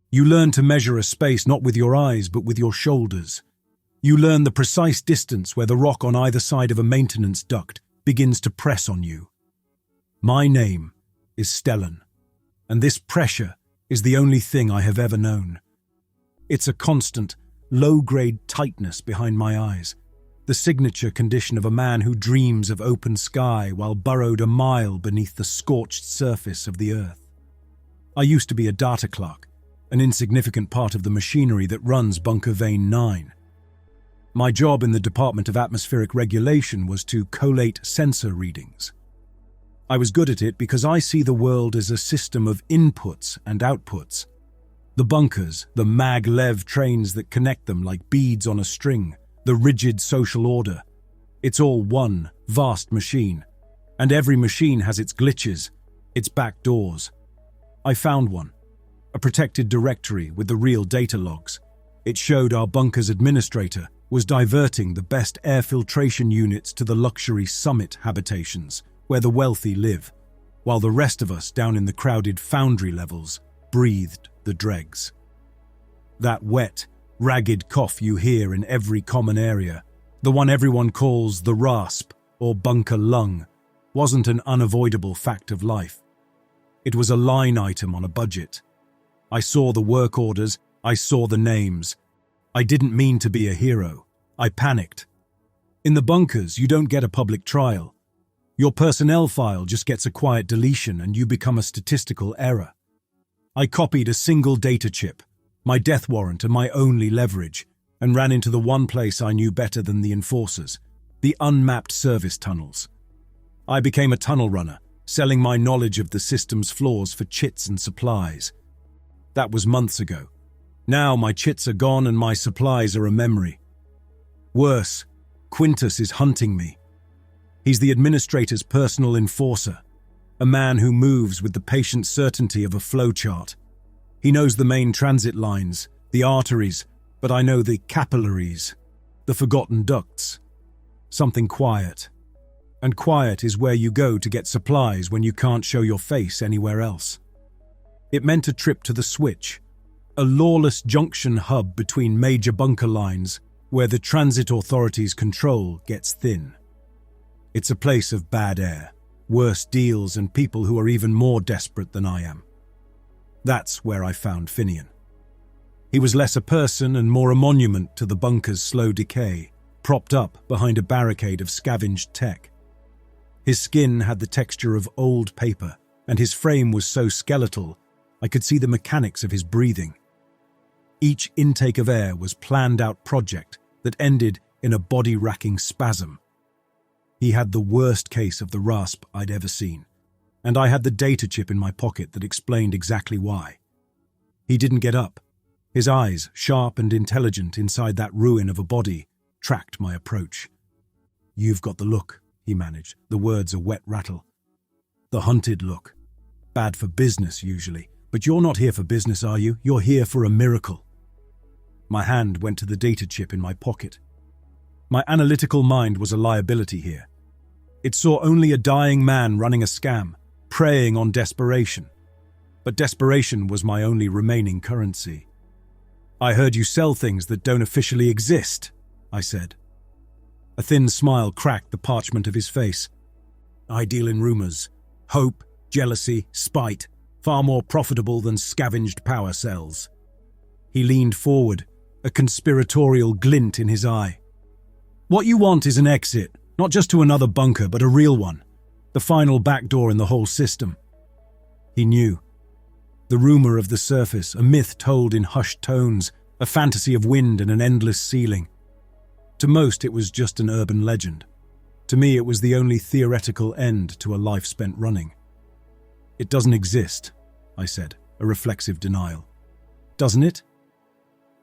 You learn to measure a space not with your eyes but with your shoulders. You learn the precise distance where the rock on either side of a maintenance duct begins to press on you. My name is Stellan, and this pressure is the only thing I have ever known. It's a constant, low-grade tightness behind my eyes, the signature condition of a man who dreams of open sky while burrowed a mile beneath the scorched surface of the earth. I used to be a data clerk, an insignificant part of the machinery that runs Bunker Vane 9. My job in the Department of Atmospheric Regulation was to collate sensor readings. I was good at it because I see the world as a system of inputs and outputs. The bunkers, the mag-lev trains that connect them like beads on a string, the rigid social order. It's all one vast machine, and every machine has its glitches, its back doors. I found one, a protected directory with the real data logs. It showed our bunker's administrator was diverting the best air filtration units to the luxury summit habitations, where the wealthy live, while the rest of us down in the crowded foundry levels breathed the dregs. That wet, ragged cough you hear in every common area, the one everyone calls the rasp or bunker lung, wasn't an unavoidable fact of life. It was a line item on a budget. I saw the work orders, I saw the names. I didn't mean to be a hero. I panicked. In the bunkers, you don't get a public trial. Your personnel file just gets a quiet deletion and you become a statistical error. I copied a single data chip, my death warrant and my only leverage, and ran into the one place I knew better than the enforcers, the unmapped service tunnels. I became a tunnel runner, selling my knowledge of the system's flaws for chits and supplies. That was months ago. Now my chits are gone and my supplies are a memory. Worse, Quintus is hunting me. He's the administrator's personal enforcer, a man who moves with the patient certainty of a flowchart. He knows the main transit lines, the arteries, but I know the capillaries, the forgotten ducts. Something quiet. And quiet is where you go to get supplies when you can't show your face anywhere else. It meant a trip to the switch, a lawless junction hub between major bunker lines where the transit authorities' control gets thin. It's a place of bad air, worse deals and people who are even more desperate than I am. That's where I found Finian. He was less a person and more a monument to the bunker's slow decay, propped up behind a barricade of scavenged tech. His skin had the texture of old paper, and his frame was so skeletal I could see the mechanics of his breathing. Each intake of air was planned-out project that ended in a body-racking spasm. He had the worst case of the rasp I'd ever seen, and I had the data chip in my pocket that explained exactly why. He didn't get up. His eyes, sharp and intelligent inside that ruin of a body, tracked my approach. "You've got the look," he managed, the words a wet rattle. "The hunted look. Bad for business, usually. But you're not here for business, are you? You're here for a miracle." My hand went to the data chip in my pocket. My analytical mind was a liability here. It saw only a dying man running a scam, preying on desperation. But desperation was my only remaining currency. "I heard you sell things that don't officially exist," I said. A thin smile cracked the parchment of his face. "I deal in rumors. Hope, jealousy, spite, far more profitable than scavenged power cells." He leaned forward, a conspiratorial glint in his eye. "What you want is an exit, not just to another bunker, but a real one. The final backdoor in the whole system." He knew. The rumor of the surface, a myth told in hushed tones, a fantasy of wind and an endless ceiling. To most, it was just an urban legend. To me, it was the only theoretical end to a life spent running. "It doesn't exist," I said, a reflexive denial. "Doesn't it?"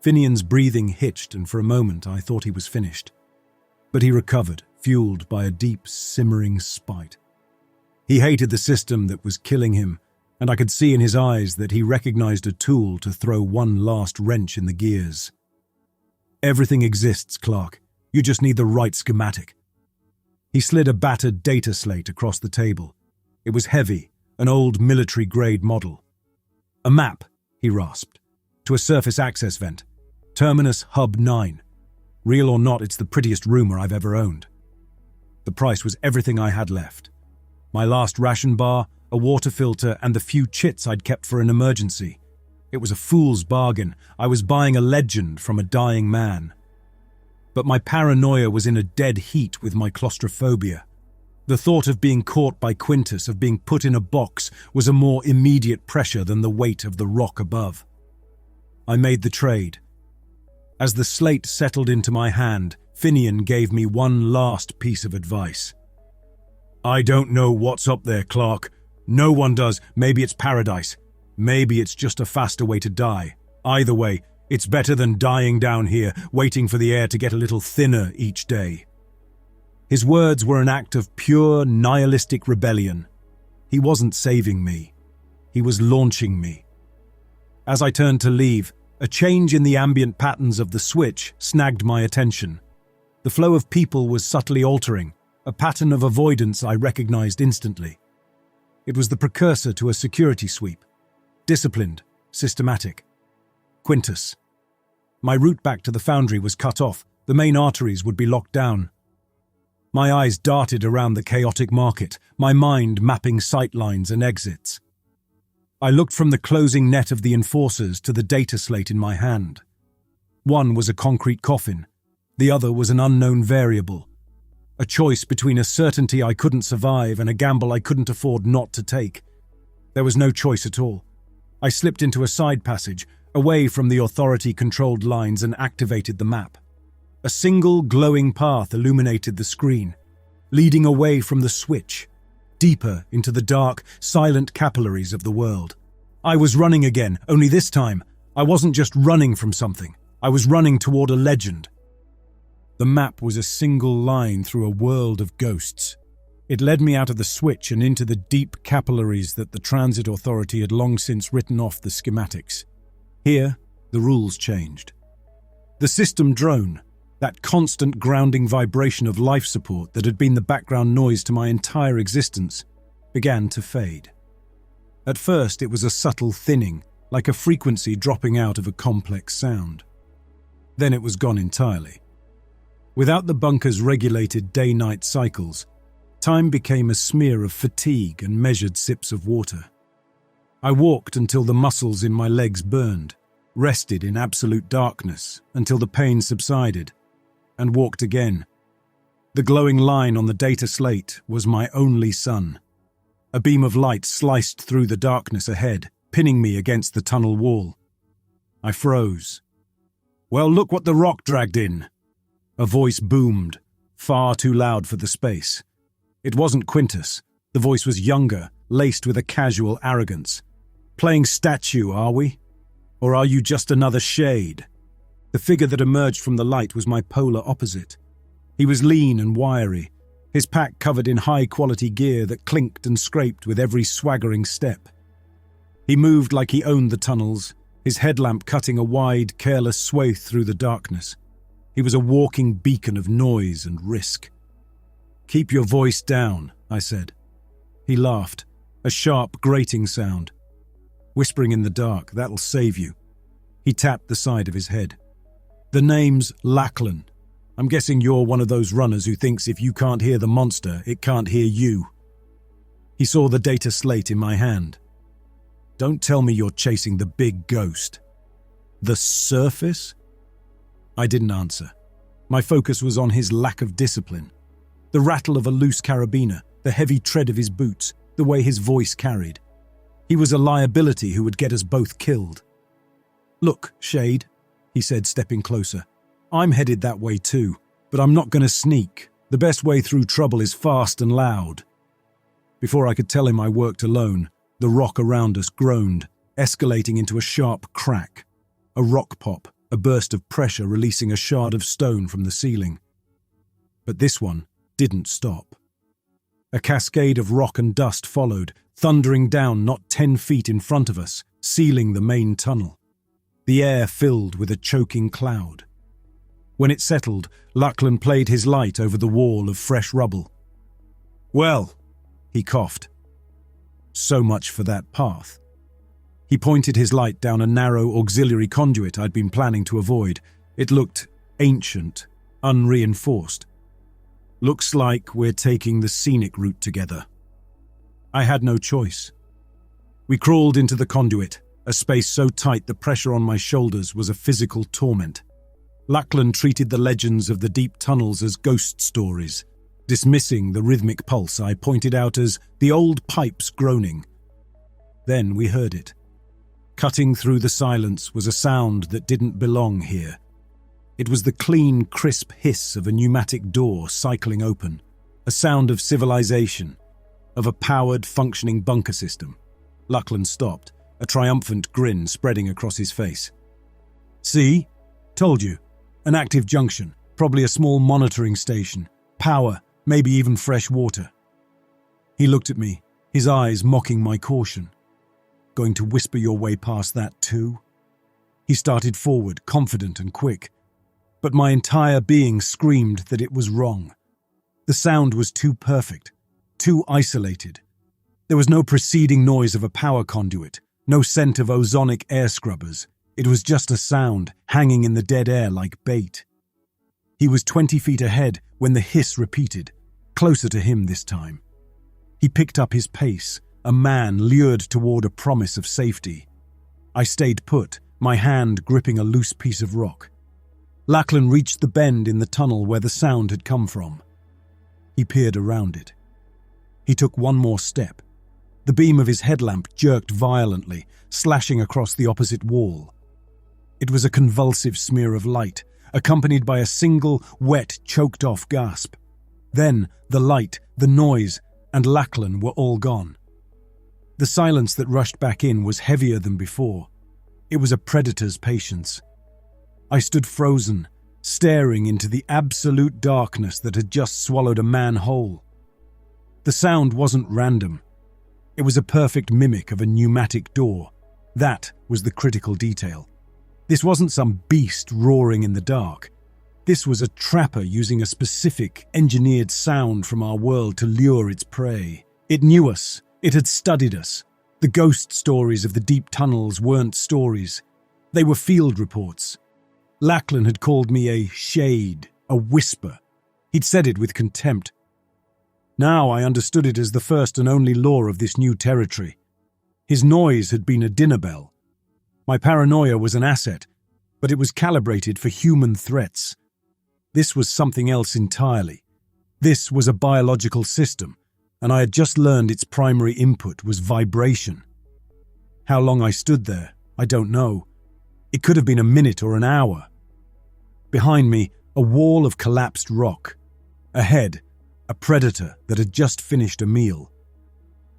Finian's breathing hitched, and for a moment I thought he was finished. But he recovered, fueled by a deep, simmering spite. He hated the system that was killing him, and I could see in his eyes that he recognized a tool to throw one last wrench in the gears. "Everything exists, Clark. You just need the right schematic." He slid a battered data slate across the table. It was heavy, an old military-grade model. "A map," he rasped. to a surface access vent. Terminus Hub 9. Real or not, it's the prettiest rumor I've ever owned. The price was everything I had left. My last ration bar, a water filter, and the few chits I'd kept for an emergency. It was a fool's bargain. I was buying a legend from a dying man. But my paranoia was in a dead heat with my claustrophobia. The thought of being caught by Quintus, of being put in a box, was a more immediate pressure than the weight of the rock above. I made the trade. As the slate settled into my hand, Finian gave me one last piece of advice. I don't know what's up there, Clark. No one does. Maybe it's paradise. Maybe it's just a faster way to die. Either way, it's better than dying down here, waiting for the air to get a little thinner each day. His words were an act of pure nihilistic rebellion. He wasn't saving me. He was launching me. As I turned to leave, a change in the ambient patterns of the switch snagged my attention. The flow of people was subtly altering, a pattern of avoidance I recognized instantly. It was the precursor to a security sweep. Disciplined, systematic. Quintus. My route back to the foundry was cut off. The main arteries would be locked down. My eyes darted around the chaotic market, my mind mapping sight lines and exits. I looked from the closing net of the enforcers to the data slate in my hand. One was a concrete coffin. The other was an unknown variable. A choice between a certainty I couldn't survive and a gamble I couldn't afford not to take. There was no choice at all. I slipped into a side passage, away from the authority-controlled lines, and activated the map. A single glowing path illuminated the screen, leading away from the switch, deeper into the dark, silent capillaries of the world. I was running again, only this time, I wasn't just running from something. I was running toward a legend. The map was a single line through a world of ghosts. It led me out of the switch and into the deep capillaries that the Transit Authority had long since written off the schematics. Here, the rules changed. The system drone, that constant grounding vibration of life support that had been the background noise to my entire existence, began to fade. At first, it was a subtle thinning, like a frequency dropping out of a complex sound. Then it was gone entirely. Without the bunker's regulated day-night cycles, time became a smear of fatigue and measured sips of water. I walked until the muscles in my legs burned, rested in absolute darkness until the pain subsided, and walked again. The glowing line on the data slate was my only sun. A beam of light sliced through the darkness ahead, pinning me against the tunnel wall. I froze. "Well, look what the rock dragged in." A voice boomed, far too loud for the space. It wasn't Quintus. The voice was younger, laced with a casual arrogance. "Playing statue, are we? Or are you just another shade?" The figure that emerged from the light was my polar opposite. He was lean and wiry, his pack covered in high-quality gear that clinked and scraped with every swaggering step. He moved like he owned the tunnels, his headlamp cutting a wide, careless swathe through the darkness. He was a walking beacon of noise and risk. "Keep your voice down," I said. He laughed, a sharp, grating sound. "Whispering in the dark, that'll save you." He tapped the side of his head. "The name's Lachlan. I'm guessing you're one of those runners who thinks if you can't hear the monster, it can't hear you." He saw the data slate in my hand. "Don't tell me you're chasing the big ghost." "The surface?" I didn't answer. My focus was on his lack of discipline. The rattle of a loose carabiner, the heavy tread of his boots, the way his voice carried. He was a liability who would get us both killed. "Look, Shade," he said, stepping closer. "I'm headed that way too, but I'm not going to sneak. The best way through trouble is fast and loud." Before I could tell him I worked alone, the rock around us groaned, escalating into a sharp crack. A rock pop, a burst of pressure releasing a shard of stone from the ceiling. But this one didn't stop. A cascade of rock and dust followed, thundering down not 10 feet in front of us, sealing the main tunnel. The air filled with a choking cloud. When it settled, Lachlan played his light over the wall of fresh rubble. "Well," he coughed. "So much for that path." He pointed his light down a narrow auxiliary conduit I'd been planning to avoid. It looked ancient, unreinforced. Looks like we're taking the scenic route together. I had no choice. We crawled into the conduit, a space so tight the pressure on my shoulders was a physical torment. Lachlan treated the legends of the deep tunnels as ghost stories. Dismissing the rhythmic pulse I pointed out as the old pipes groaning. Then we heard it. Cutting through the silence was a sound that didn't belong here. It was the clean, crisp hiss of a pneumatic door cycling open, a sound of civilization, of a powered, functioning bunker system. Lachlan stopped, a triumphant grin spreading across his face. See? Told you. An active junction, probably a small monitoring station. Power, maybe even fresh water. He looked at me, his eyes mocking my caution. Going to whisper your way past that too? He started forward, confident and quick. But my entire being screamed that it was wrong. The sound was too perfect, too isolated. There was no preceding noise of a power conduit, no scent of ozonic air scrubbers. It was just a sound, hanging in the dead air like bait. He was 20 feet ahead when the hiss repeated, closer to him this time. He picked up his pace, a man lured toward a promise of safety. I stayed put, my hand gripping a loose piece of rock. Lachlan reached the bend in the tunnel where the sound had come from. He peered around it. He took one more step. The beam of his headlamp jerked violently, slashing across the opposite wall. It was a convulsive smear of light, accompanied by a single, wet, choked-off gasp. Then the light, the noise, and Lachlan were all gone. The silence that rushed back in was heavier than before. It was a predator's patience. I stood frozen, staring into the absolute darkness that had just swallowed a man whole. The sound wasn't random. It was a perfect mimic of a pneumatic door. That was the critical detail. This wasn't some beast roaring in the dark. This was a trapper using a specific, engineered sound from our world to lure its prey. It knew us. It had studied us. The ghost stories of the deep tunnels weren't stories. They were field reports. Lachlan had called me a shade, a whisper. He'd said it with contempt. Now I understood it as the first and only law of this new territory. His noise had been a dinner bell. My paranoia was an asset, but it was calibrated for human threats. This was something else entirely. This was a biological system, and I had just learned its primary input was vibration. How long I stood there, I don't know. It could have been a minute or an hour. Behind me, a wall of collapsed rock. Ahead, a predator that had just finished a meal.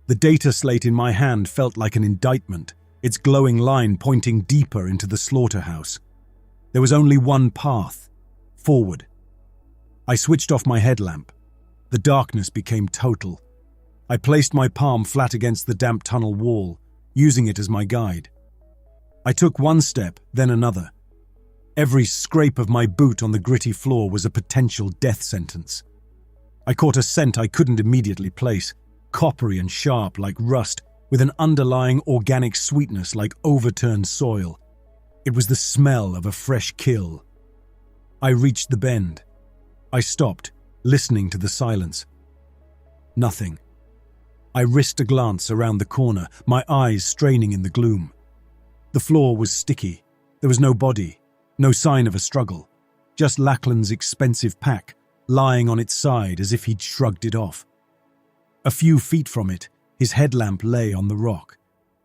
The data slate in my hand felt like an indictment, its glowing line pointing deeper into the slaughterhouse. There was only one path, forward. I switched off my headlamp. The darkness became total. I placed my palm flat against the damp tunnel wall, using it as my guide. I took one step, then another. Every scrape of my boot on the gritty floor was a potential death sentence. I caught a scent I couldn't immediately place, coppery and sharp like rust, with an underlying organic sweetness like overturned soil. It was the smell of a fresh kill. I reached the bend. I stopped, listening to the silence. Nothing. I risked a glance around the corner, my eyes straining in the gloom. The floor was sticky. There was no body, no sign of a struggle. Just Lachlan's expensive pack, lying on its side as if he'd shrugged it off. A few feet from it, his headlamp lay on the rock.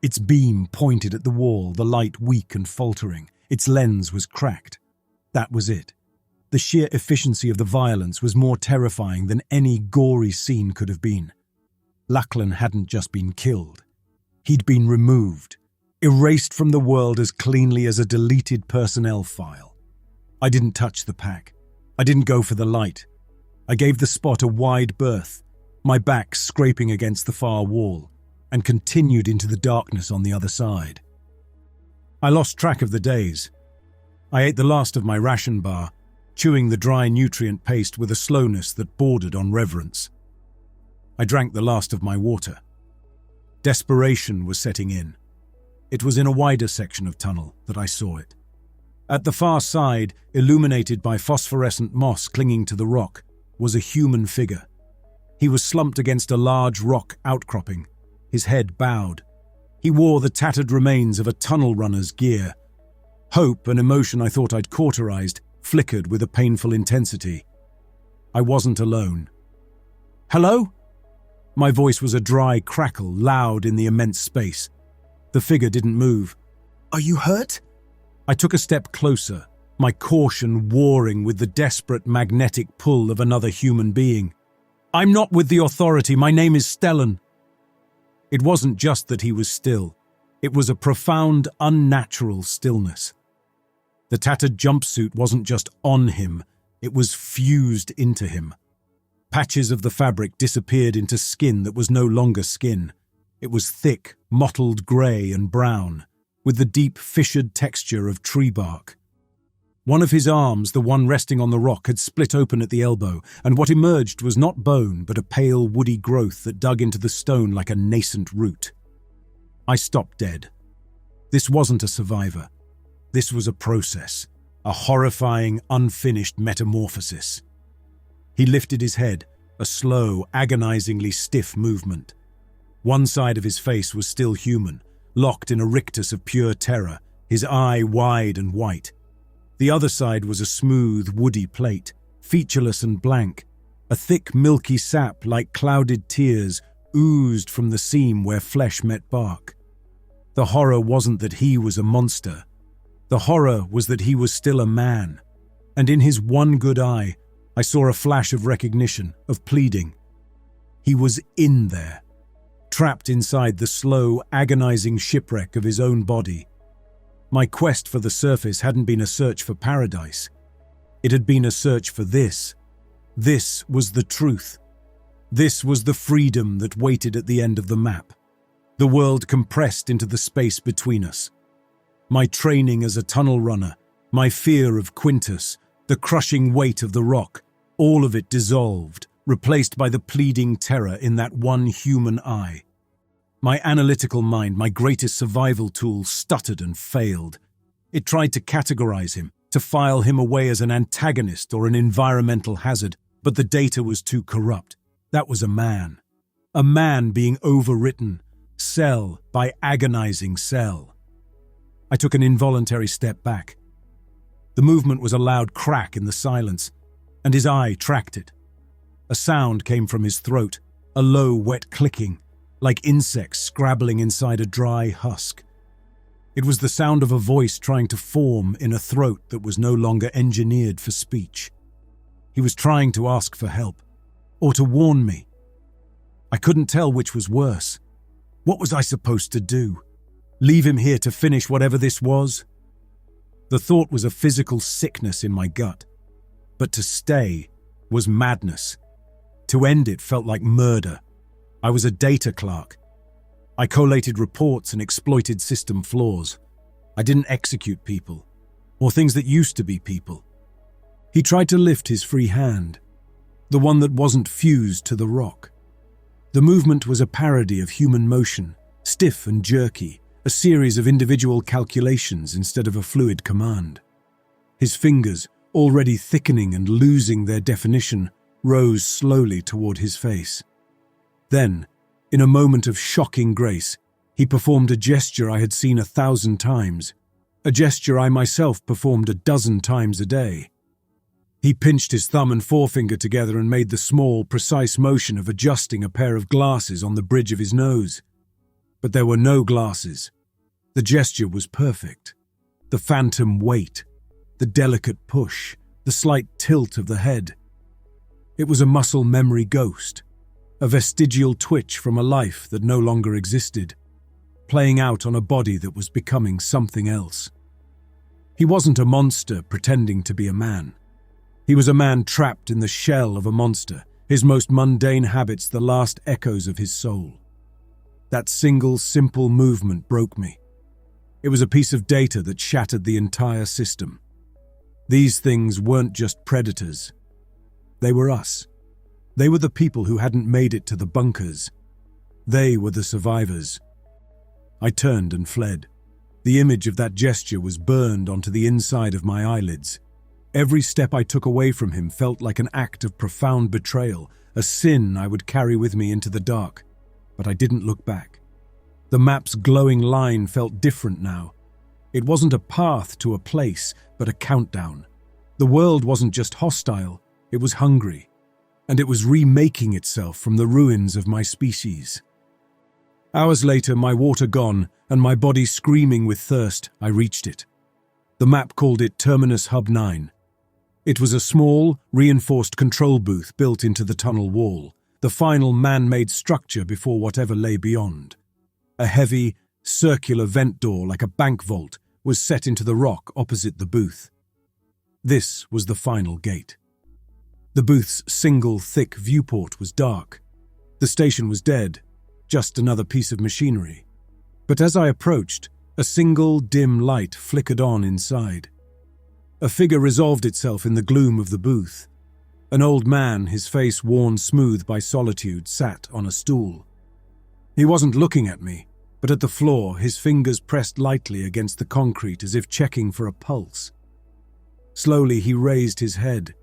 Its beam pointed at the wall, the light weak and faltering. Its lens was cracked. That was it. The sheer efficiency of the violence was more terrifying than any gory scene could have been. Lachlan hadn't just been killed. He'd been removed, erased from the world as cleanly as a deleted personnel file. I didn't touch the pack. I didn't go for the light. I gave the spot a wide berth, my back scraping against the far wall, and continued into the darkness on the other side. I lost track of the days. I ate the last of my ration bar, chewing the dry nutrient paste with a slowness that bordered on reverence. I drank the last of my water. Desperation was setting in. It was in a wider section of tunnel that I saw it. At the far side, illuminated by phosphorescent moss clinging to the rock, was a human figure. He was slumped against a large rock outcropping, his head bowed. He wore the tattered remains of a tunnel runner's gear. Hope, an emotion I thought I'd cauterized, flickered with a painful intensity. I wasn't alone. "Hello?" My voice was a dry crackle, loud in the immense space. The figure didn't move. "Are you hurt?" I took a step closer, my caution warring with the desperate magnetic pull of another human being. "I'm not with the authority. My name is Stellan." It wasn't just that he was still. It was a profound, unnatural stillness. The tattered jumpsuit wasn't just on him, it was fused into him. Patches of the fabric disappeared into skin that was no longer skin. It was thick, mottled grey and brown, with the deep, fissured texture of tree bark. One of his arms, the one resting on the rock, had split open at the elbow, and what emerged was not bone, but a pale, woody growth that dug into the stone like a nascent root. I stopped dead. This wasn't a survivor. This was a process, a horrifying, unfinished metamorphosis. He lifted his head, a slow, agonizingly stiff movement. One side of his face was still human, locked in a rictus of pure terror, his eye wide and white. The other side was a smooth, woody plate, featureless and blank. A thick, milky sap, like clouded tears, oozed from the seam where flesh met bark. The horror wasn't that he was a monster. The horror was that he was still a man, and in his one good eye, I saw a flash of recognition, of pleading. He was in there, trapped inside the slow, agonizing shipwreck of his own body. My quest for the surface hadn't been a search for paradise. It had been a search for this. This was the truth. This was the freedom that waited at the end of the map. The world compressed into the space between us. My training as a tunnel runner, my fear of Quintus, the crushing weight of the rock, all of it dissolved, replaced by the pleading terror in that one human eye. My analytical mind, my greatest survival tool, stuttered and failed. It tried to categorize him, to file him away as an antagonist or an environmental hazard, but the data was too corrupt. That was a man being overwritten, cell by agonizing cell. I took an involuntary step back. The movement was a loud crack in the silence, and his eye tracked it. A sound came from his throat, a low, wet clicking, like insects scrabbling inside a dry husk. It was the sound of a voice trying to form in a throat that was no longer engineered for speech. He was trying to ask for help, or to warn me. I couldn't tell which was worse. What was I supposed to do? Leave him here to finish whatever this was? The thought was a physical sickness in my gut. But to stay was madness. To end it felt like murder. I was a data clerk. I collated reports and exploited system flaws. I didn't execute people, or things that used to be people. He tried to lift his free hand, the one that wasn't fused to the rock. The movement was a parody of human motion, stiff and jerky, a series of individual calculations instead of a fluid command. His fingers, already thickening and losing their definition, rose slowly toward his face. Then, in a moment of shocking grace, he performed a gesture I had seen 1,000 times, a gesture I myself performed 12 times a day. He pinched his thumb and forefinger together and made the small, precise motion of adjusting a pair of glasses on the bridge of his nose. But there were no glasses. The gesture was perfect. The phantom weight, the delicate push, the slight tilt of the head. It was a muscle memory ghost, a vestigial twitch from a life that no longer existed, playing out on a body that was becoming something else. He wasn't a monster pretending to be a man. He was a man trapped in the shell of a monster, his most mundane habits the last echoes of his soul. That single, simple movement broke me. It was a piece of data that shattered the entire system. These things weren't just predators. They were us. They were the people who hadn't made it to the bunkers. They were the survivors. I turned and fled, The image of that gesture was burned onto the inside of my eyelids. Every step I took away from him felt like an act of profound betrayal, a sin I would carry with me into the dark. But I didn't look back. The map's glowing line felt different now. It wasn't a path to a place, but a countdown. The world wasn't just hostile, it was hungry. And it was remaking itself from the ruins of my species. Hours later, my water gone, and my body screaming with thirst, I reached it. The map called it Terminus Hub 9. It was a small, reinforced control booth built into the tunnel wall, the final man-made structure before whatever lay beyond. A heavy, circular vent door like a bank vault was set into the rock opposite the booth. This was the final gate. The booth's single, thick viewport was dark. The station was dead, just another piece of machinery. But as I approached, a single, dim light flickered on inside. A figure resolved itself in the gloom of the booth. An old man, his face worn smooth by solitude, sat on a stool. He wasn't looking at me, but at the floor, his fingers pressed lightly against the concrete as if checking for a pulse. Slowly he raised his head.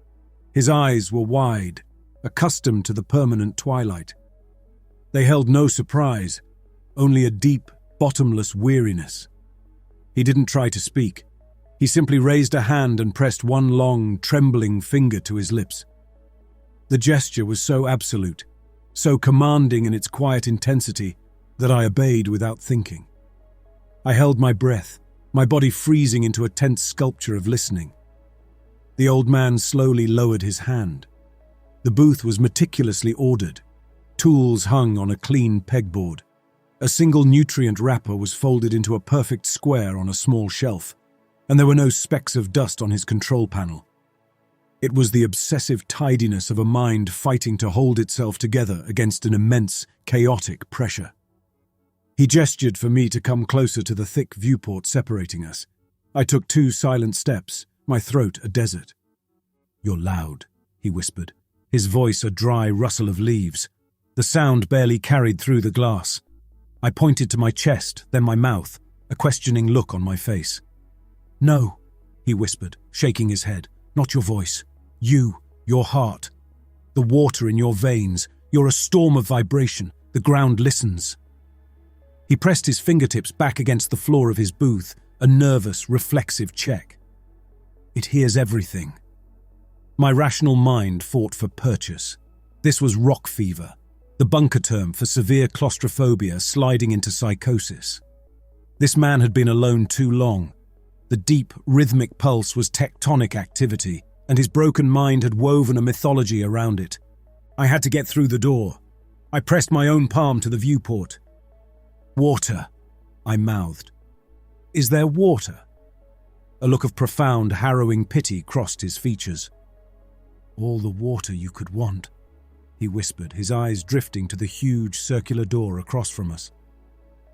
His eyes were wide, accustomed to the permanent twilight. They held no surprise, only a deep, bottomless weariness. He didn't try to speak. He simply raised a hand and pressed one long, trembling finger to his lips. The gesture was so absolute, so commanding in its quiet intensity, that I obeyed without thinking. I held my breath, my body freezing into a tense sculpture of listening. The old man slowly lowered his hand. The booth was meticulously ordered. Tools hung on a clean pegboard. A single nutrient wrapper was folded into a perfect square on a small shelf, and there were no specks of dust on his control panel. It was the obsessive tidiness of a mind fighting to hold itself together against an immense, chaotic pressure. He gestured for me to come closer to the thick viewport separating us. I took 2 silent steps, my throat a desert. "You're loud," he whispered, his voice a dry rustle of leaves. The sound barely carried through the glass. I pointed to my chest, then my mouth, a questioning look on my face. "No," he whispered, shaking his head. "Not your voice. You, your heart. The water in your veins. You're a storm of vibration. The ground listens." He pressed his fingertips back against the floor of his booth, a nervous, reflexive check. "It hears everything." My rational mind fought for purchase. This was rock fever, the bunker term for severe claustrophobia sliding into psychosis. This man had been alone too long. The deep, rhythmic pulse was tectonic activity, and his broken mind had woven a mythology around it. I had to get through the door. I pressed my own palm to the viewport. "Water," I mouthed. "Is there water?" A look of profound, harrowing pity crossed his features. "All the water you could want," he whispered, his eyes drifting to the huge circular door across from us.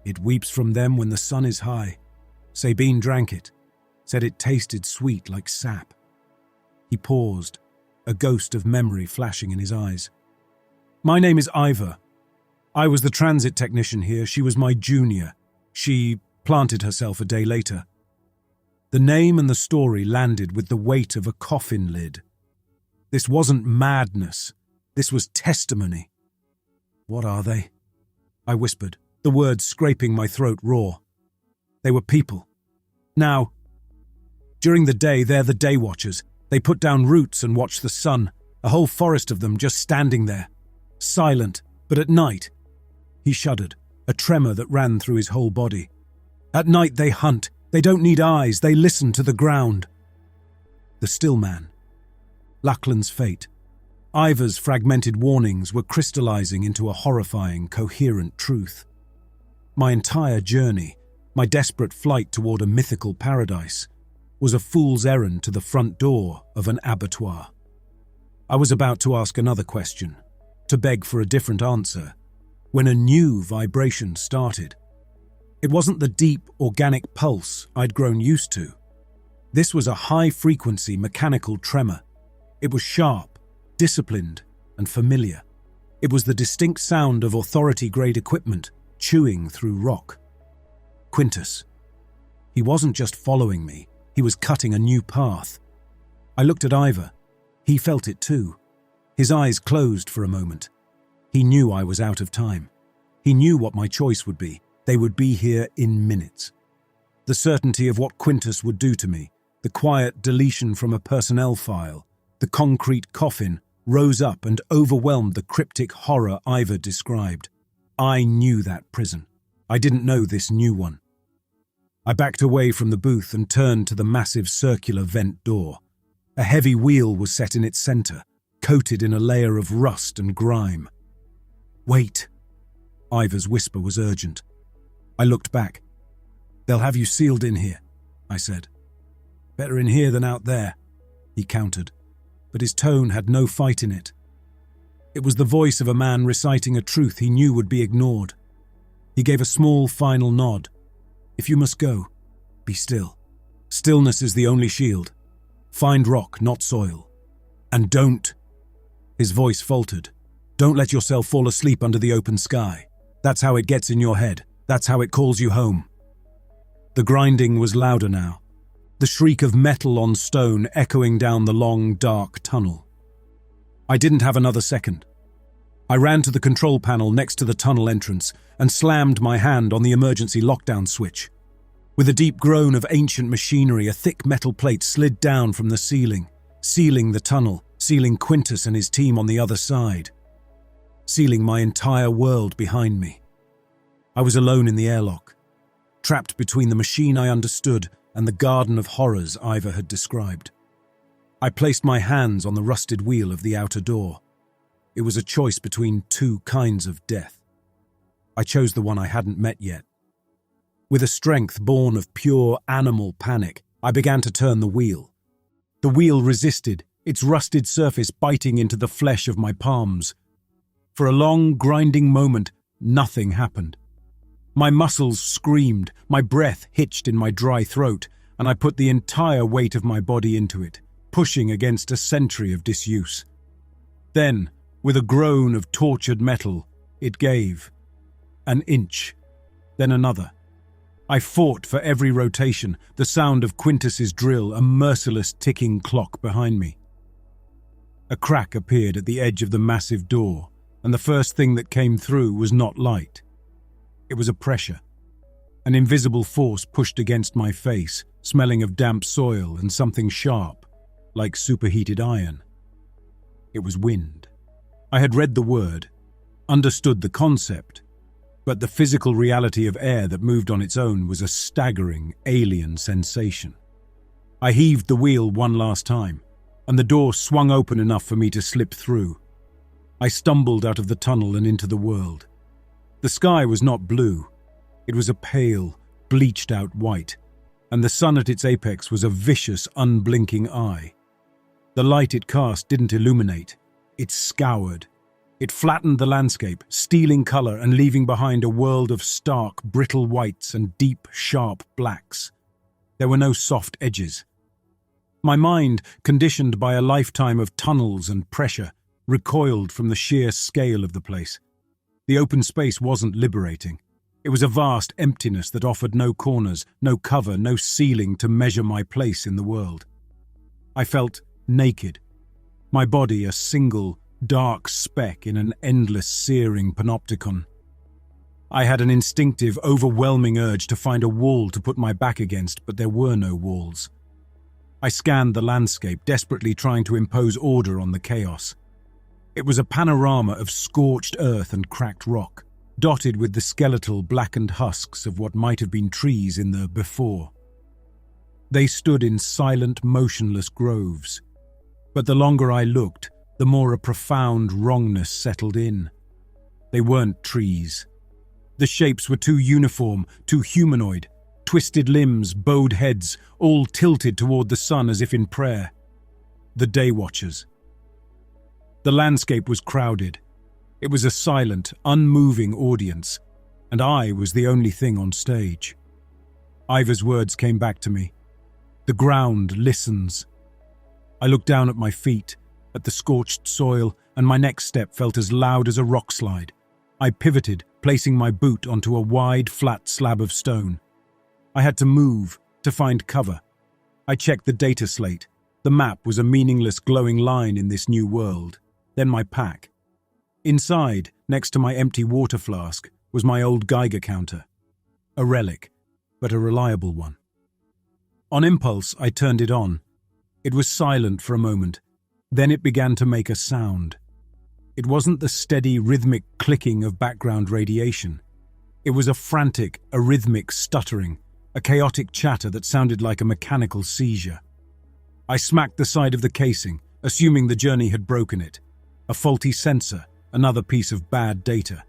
"It weeps from them when the sun is high. Sabine drank it, said it tasted sweet like sap." He paused, a ghost of memory flashing in his eyes. "My name is Ivor. I was the transit technician here. She was my junior. She planted herself a day later." The name and the story landed with the weight of a coffin lid. This wasn't madness. This was testimony. "What are they?" I whispered, the words scraping my throat raw. "They were people. Now, during the day, they're the day watchers. They put down roots and watch the sun, a whole forest of them just standing there, silent, but at night." He shuddered, a tremor that ran through his whole body. "At night they hunt. They don't need eyes. They listen to the ground." The still man. Lachlan's fate. Ivor's fragmented warnings were crystallizing into a horrifying, coherent truth. My entire journey, my desperate flight toward a mythical paradise, was a fool's errand to the front door of an abattoir. I was about to ask another question, to beg for a different answer, when a new vibration started. It wasn't the deep, organic pulse I'd grown used to. This was a high-frequency mechanical tremor. It was sharp, disciplined, and familiar. It was the distinct sound of authority-grade equipment chewing through rock. Quintus. He wasn't just following me, he was cutting a new path. I looked at Ivor. He felt it too. His eyes closed for a moment. He knew I was out of time. He knew what my choice would be. They would be here in minutes. The certainty of what Quintus would do to me, the quiet deletion from a personnel file, the concrete coffin, rose up and overwhelmed the cryptic horror Ivor described. I knew that prison. I didn't know this new one. I backed away from the booth and turned to the massive circular vent door. A heavy wheel was set in its center, coated in a layer of rust and grime. "Wait." Ivor's whisper was urgent. I looked back. "They'll have you sealed in here," I said. "Better in here than out there," he countered, but his tone had no fight in it. It was the voice of a man reciting a truth he knew would be ignored. He gave a small final nod. "If you must go, be still. Stillness is the only shield. Find rock, not soil. And don't," his voice faltered, "don't let yourself fall asleep under the open sky. That's how it gets in your head. That's how it calls you home." The grinding was louder now, the shriek of metal on stone echoing down the long, dark tunnel. I didn't have another second. I ran to the control panel next to the tunnel entrance and slammed my hand on the emergency lockdown switch. With a deep groan of ancient machinery, a thick metal plate slid down from the ceiling, sealing the tunnel, sealing Quintus and his team on the other side, sealing my entire world behind me. I was alone in the airlock, trapped between the machine I understood and the garden of horrors Ivor had described. I placed my hands on the rusted wheel of the outer door. It was a choice between two kinds of death. I chose the one I hadn't met yet. With a strength born of pure animal panic, I began to turn the wheel. The wheel resisted, its rusted surface biting into the flesh of my palms. For a long, grinding moment, nothing happened. My muscles screamed, my breath hitched in my dry throat, and I put the entire weight of my body into it, pushing against a century of disuse. Then, with a groan of tortured metal, it gave. An inch, then another. I fought for every rotation, the sound of Quintus's drill, a merciless ticking clock behind me. A crack appeared at the edge of the massive door, and the first thing that came through was not light. It was a pressure. An invisible force pushed against my face, smelling of damp soil and something sharp, like superheated iron. It was wind. I had read the word, understood the concept, but the physical reality of air that moved on its own was a staggering, alien sensation. I heaved the wheel one last time, and the door swung open enough for me to slip through. I stumbled out of the tunnel and into the world. The sky was not blue. It was a pale, bleached-out white, and the sun at its apex was a vicious, unblinking eye. The light it cast didn't illuminate. It scoured. It flattened the landscape, stealing color and leaving behind a world of stark, brittle whites and deep, sharp blacks. There were no soft edges. My mind, conditioned by a lifetime of tunnels and pressure, recoiled from the sheer scale of the place. The open space wasn't liberating. It was a vast emptiness that offered no corners, no cover, no ceiling to measure my place in the world. I felt naked, my body a single, dark speck in an endless, searing panopticon. I had an instinctive, overwhelming urge to find a wall to put my back against, but there were no walls. I scanned the landscape, desperately trying to impose order on the chaos. It was a panorama of scorched earth and cracked rock, dotted with the skeletal, blackened husks of what might have been trees in the before. They stood in silent, motionless groves. But the longer I looked, the more a profound wrongness settled in. They weren't trees. The shapes were too uniform, too humanoid. Twisted limbs, bowed heads, all tilted toward the sun as if in prayer. The Day Watchers. The landscape was crowded. It was a silent, unmoving audience, and I was the only thing on stage. Ivor's words came back to me. The ground listens. I looked down at my feet, at the scorched soil, and my next step felt as loud as a rock slide. I pivoted, placing my boot onto a wide, flat slab of stone. I had to move, to find cover. I checked the data slate. The map was a meaningless glowing line in this new world. Then my pack. Inside, next to my empty water flask, was my old Geiger counter. A relic, but a reliable one. On impulse, I turned it on. It was silent for a moment. Then it began to make a sound. It wasn't the steady, rhythmic clicking of background radiation. It was a frantic, arrhythmic stuttering, a chaotic chatter that sounded like a mechanical seizure. I smacked the side of the casing, assuming the journey had broken it. A faulty sensor, another piece of bad data.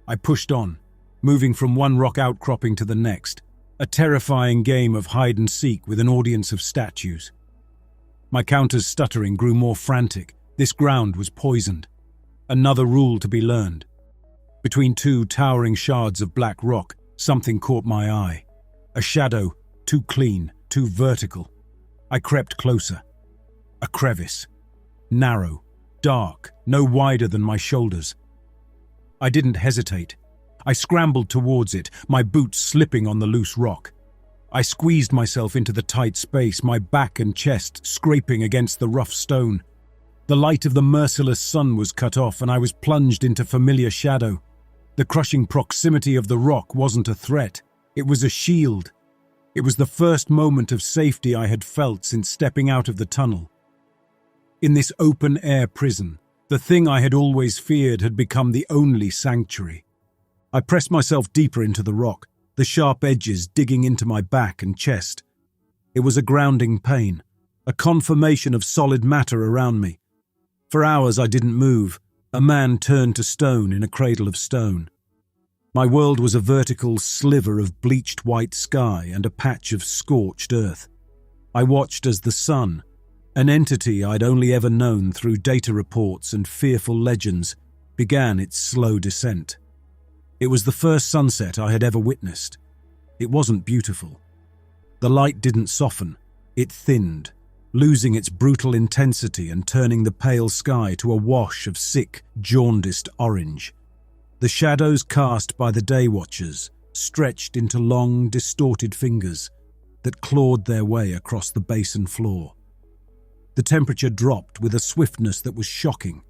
I pushed on, moving from one rock outcropping to the next, a terrifying game of hide and seek with an audience of statues. My counter's stuttering grew more frantic. This ground was poisoned. Another rule to be learned. Between two towering shards of black rock, something caught my eye. A shadow, too clean, too vertical. I crept closer. A crevice. Narrow, dark, no wider than my shoulders. I didn't hesitate. I scrambled towards it, my boots slipping on the loose rock. I squeezed myself into the tight space, my back and chest scraping against the rough stone. The light of the merciless sun was cut off, and I was plunged into familiar shadow. The crushing proximity of the rock wasn't a threat. It was a shield. It was the first moment of safety I had felt since stepping out of the tunnel. In this open-air prison, the thing I had always feared had become the only sanctuary. I pressed myself deeper into the rock, the sharp edges digging into my back and chest. It was a grounding pain, a confirmation of solid matter around me. For hours I didn't move, a man turned to stone in a cradle of stone. My world was a vertical sliver of bleached white sky and a patch of scorched earth. I watched as the sun, an entity I'd only ever known through data reports and fearful legends, began its slow descent. It was the first sunset I had ever witnessed. It wasn't beautiful. The light didn't soften, it thinned, losing its brutal intensity and turning the pale sky to a wash of sick, jaundiced orange. The shadows cast by the day watchers stretched into long, distorted fingers that clawed their way across the basin floor. The temperature dropped with a swiftness that was shocking,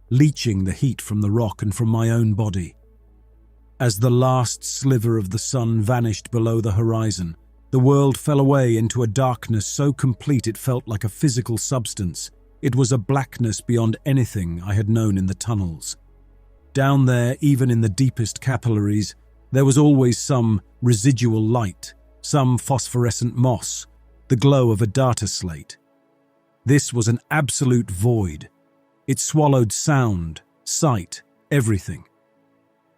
leaching the heat from the rock and from my own body. As the last sliver of the sun vanished below the horizon, the world fell away into a darkness so complete it felt like a physical substance. It was a blackness beyond anything I had known in the tunnels. Down there, even in the deepest capillaries, there was always some residual light, some phosphorescent moss, the glow of a data slate. This was an absolute void. It swallowed sound, sight, everything.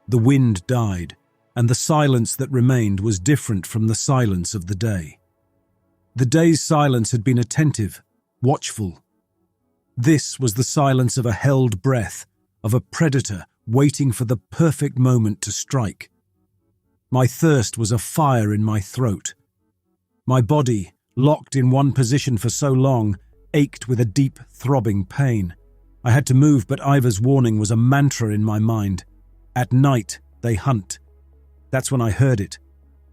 The wind died, and the silence that remained was different from the silence of the day. The day's silence had been attentive, watchful. This was the silence of a held breath, of a predator waiting for the perfect moment to strike. My thirst was a fire in my throat. My body, locked in one position for so long, ached with a deep, throbbing pain. I had to move, but Ivar's warning was a mantra in my mind. At night, they hunt. That's when I heard it.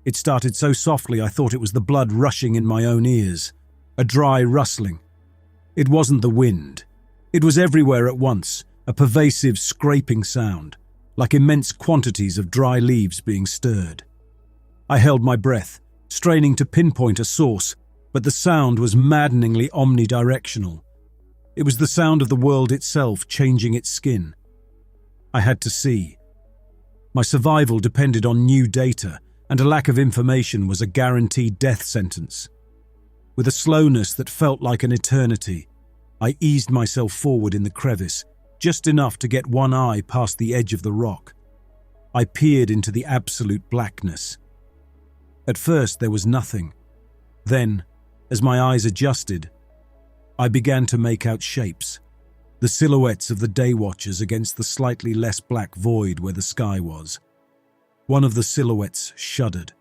It started so softly I thought it was the blood rushing in my own ears. A dry rustling. It wasn't the wind. It was everywhere at once, a pervasive scraping sound, like immense quantities of dry leaves being stirred. I held my breath, straining to pinpoint a source, but the sound was maddeningly omnidirectional. It was the sound of the world itself changing its skin. I had to see. My survival depended on new data, and a lack of information was a guaranteed death sentence. With a slowness that felt like an eternity, I eased myself forward in the crevice, just enough to get one eye past the edge of the rock. I peered into the absolute blackness. At first there was nothing. Then, as my eyes adjusted, I began to make out shapes, the silhouettes of the day watchers against the slightly less black void where the sky was. One of the silhouettes shuddered.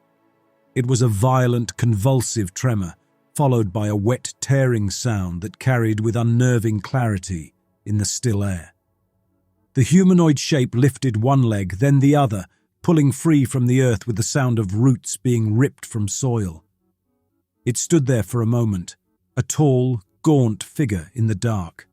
It was a violent, convulsive tremor, followed by a wet, tearing sound that carried with unnerving clarity in the still air. The humanoid shape lifted one leg, then the other, pulling free from the earth with the sound of roots being ripped from soil. It stood there for a moment, a tall, gaunt figure in the dark.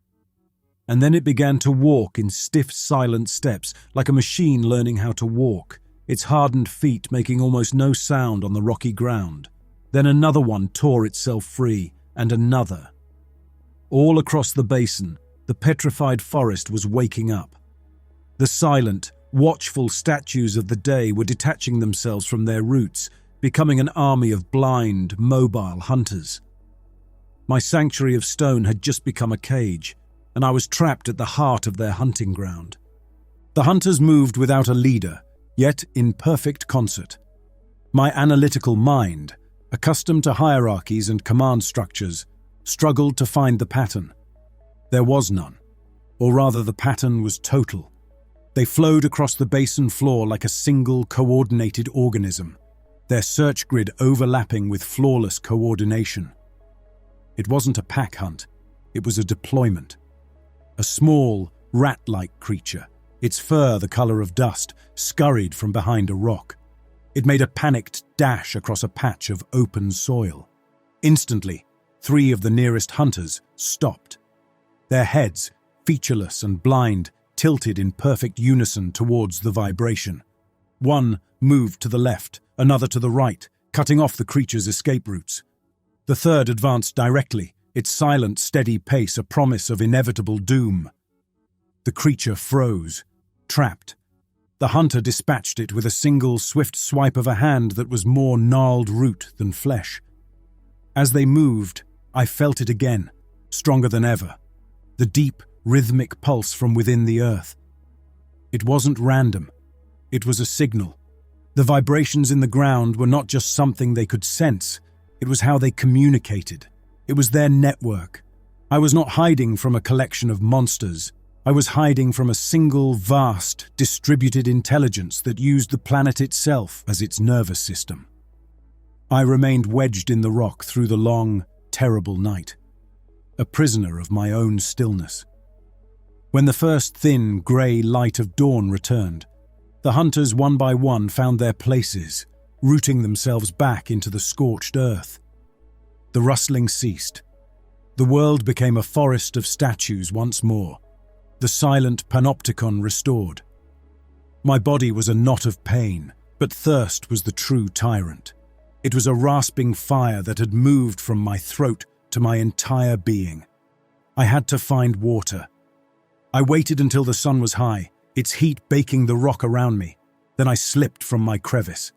And then it began to walk in stiff, silent steps, like a machine learning how to walk, its hardened feet making almost no sound on the rocky ground. Then another one tore itself free, and another. All across the basin, the petrified forest was waking up. The silent, watchful statues of the day were detaching themselves from their roots, becoming an army of blind, mobile hunters. My sanctuary of stone had just become a cage, and I was trapped at the heart of their hunting ground. The hunters moved without a leader, yet in perfect concert. My analytical mind, accustomed to hierarchies and command structures, struggled to find the pattern. There was none, or rather the pattern was total. They flowed across the basin floor like a single coordinated organism, their search grid overlapping with flawless coordination. It wasn't a pack hunt, it was a deployment. A small, rat-like creature, its fur the color of dust, scurried from behind a rock. It made a panicked dash across a patch of open soil. Instantly, 3 of the nearest hunters stopped. Their heads, featureless and blind, tilted in perfect unison towards the vibration. One moved to the left, another to the right, cutting off the creature's escape routes. The third advanced directly, its silent, steady pace a promise of inevitable doom. The creature froze, trapped. The hunter dispatched it with a single, swift swipe of a hand that was more gnarled root than flesh. As they moved, I felt it again, stronger than ever. The deep, rhythmic pulse from within the earth. It wasn't random. It was a signal. The vibrations in the ground were not just something they could sense. It was how they communicated. It was their network. I was not hiding from a collection of monsters. I was hiding from a single, vast, distributed intelligence that used the planet itself as its nervous system. I remained wedged in the rock through the long, terrible night, a prisoner of my own stillness. When the first thin, grey light of dawn returned, the hunters one by one found their places, rooting themselves back into the scorched earth. The rustling ceased. The world became a forest of statues once more, the silent panopticon restored. My body was a knot of pain, but thirst was the true tyrant. It was a rasping fire that had moved from my throat to my entire being. I had to find water. I waited until the sun was high, its heat baking the rock around me. Then I slipped from my crevice.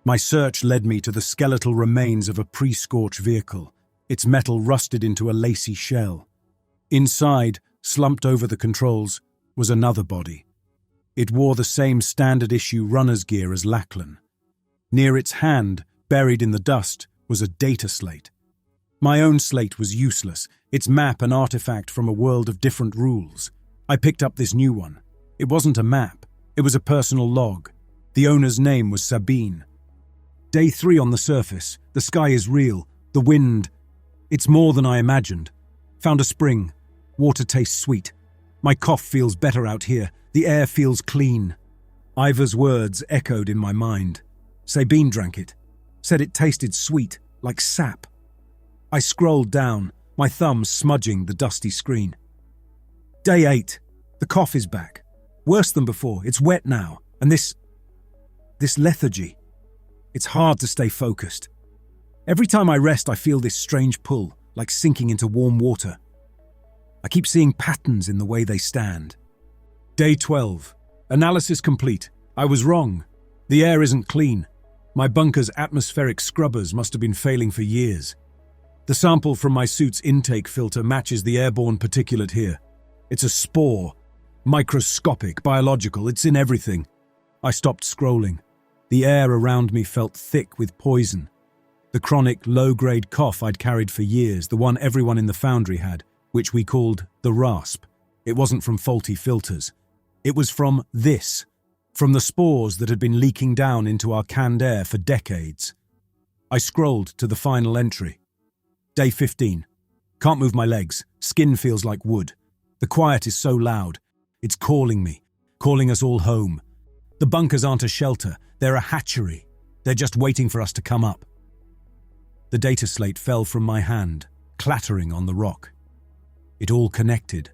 My search led me to the skeletal remains of a pre-scorched vehicle, its metal rusted into a lacy shell. Inside, slumped over the controls, was another body. It wore the same standard-issue runner's gear as Lachlan. Near its hand, buried in the dust, was a data slate. My own slate was useless, its map an artifact from a world of different rules. I picked up this new one. It wasn't a map, it was a personal log. The owner's name was Sabine. Day 3 on the surface. The sky is real. The wind. It's more than I imagined. Found a spring. Water tastes sweet. My cough feels better out here. The air feels clean. Ivor's words echoed in my mind. Sabine drank it. Said it tasted sweet, like sap. I scrolled down, my thumb smudging the dusty screen. Day 8. The cough is back. Worse than before. It's wet now. And this lethargy. It's hard to stay focused. Every time I rest, I feel this strange pull, like sinking into warm water. I keep seeing patterns in the way they stand. Day 12. Analysis complete. I was wrong. The air isn't clean. My bunker's atmospheric scrubbers must have been failing for years. The sample from my suit's intake filter matches the airborne particulate here. It's a spore. Microscopic, biological, it's in everything. I stopped scrolling. The air around me felt thick with poison. The chronic, low-grade cough I'd carried for years, the one everyone in the foundry had, which we called the rasp. It wasn't from faulty filters. It was from this, from the spores that had been leaking down into our canned air for decades. I scrolled to the final entry. Day 15. Can't move my legs. Skin feels like wood. The quiet is so loud. It's calling me, calling us all home. The bunkers aren't a shelter. They're a hatchery. They're just waiting for us to come up. The data slate fell from my hand, clattering on the rock. It all connected.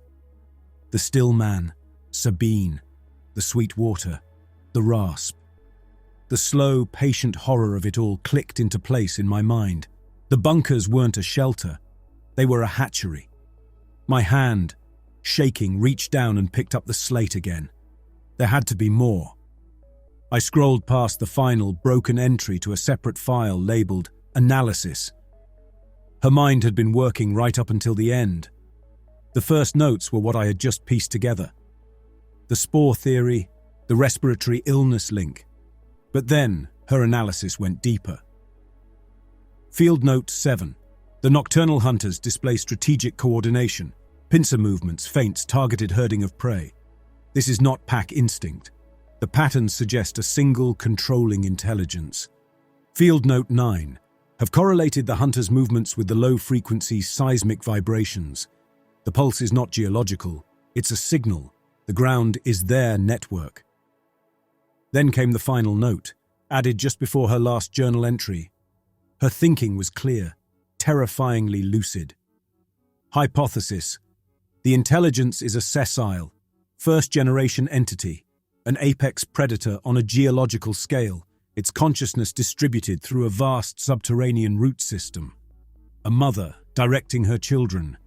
The still man, Sabine, the sweet water, the rasp. The slow, patient horror of it all clicked into place in my mind. The bunkers weren't a shelter. They were a hatchery. My hand, shaking, reached down and picked up the slate again. There had to be more. I scrolled past the final, broken entry to a separate file labeled Analysis. Her mind had been working right up until the end. The first notes were what I had just pieced together. The spore theory, the respiratory illness link. But then, her analysis went deeper. Field Note 7. The nocturnal hunters display strategic coordination, pincer movements, feints, targeted herding of prey. This is not pack instinct. The patterns suggest a single, controlling intelligence. Field Note 9. Have correlated the hunters' movements with the low-frequency seismic vibrations. The pulse is not geological. It's a signal. The ground is their network. Then came the final note, added just before her last journal entry. Her thinking was clear, terrifyingly lucid. Hypothesis. The intelligence is a sessile, first-generation entity, an apex predator on a geological scale, its consciousness distributed through a vast subterranean root system. A mother directing her children.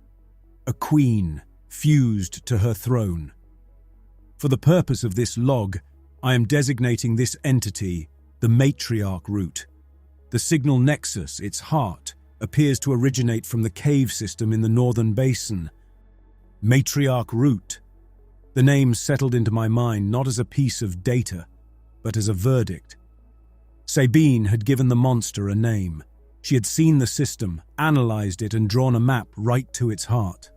A queen fused to her throne. For the purpose of this log, I am designating this entity the matriarch root. The signal nexus, its heart, appears to originate from the cave system in the northern basin. Matriarch root. The name settled into my mind not as a piece of data, but as a verdict. Sabine had given the monster a name. She had seen the system, analyzed it, and drawn a map right to its heart.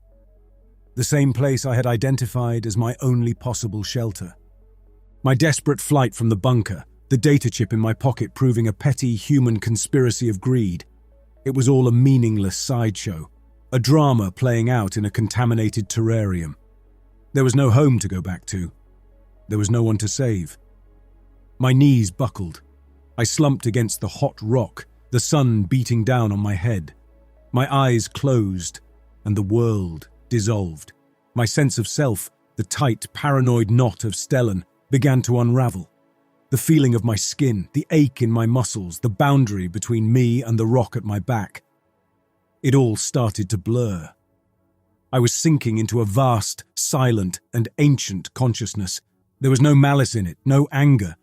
The same place I had identified as my only possible shelter. My desperate flight from the bunker, the data chip in my pocket proving a petty human conspiracy of greed. It was all a meaningless sideshow, a drama playing out in a contaminated terrarium. There was no home to go back to. There was no one to save. My knees buckled. I slumped against the hot rock, the sun beating down on my head. My eyes closed, and the world dissolved. My sense of self, the tight, paranoid knot of Stellan, began to unravel. The feeling of my skin, the ache in my muscles, the boundary between me and the rock at my back. It all started to blur. I was sinking into a vast, silent, and ancient consciousness. There was no malice in it, no anger.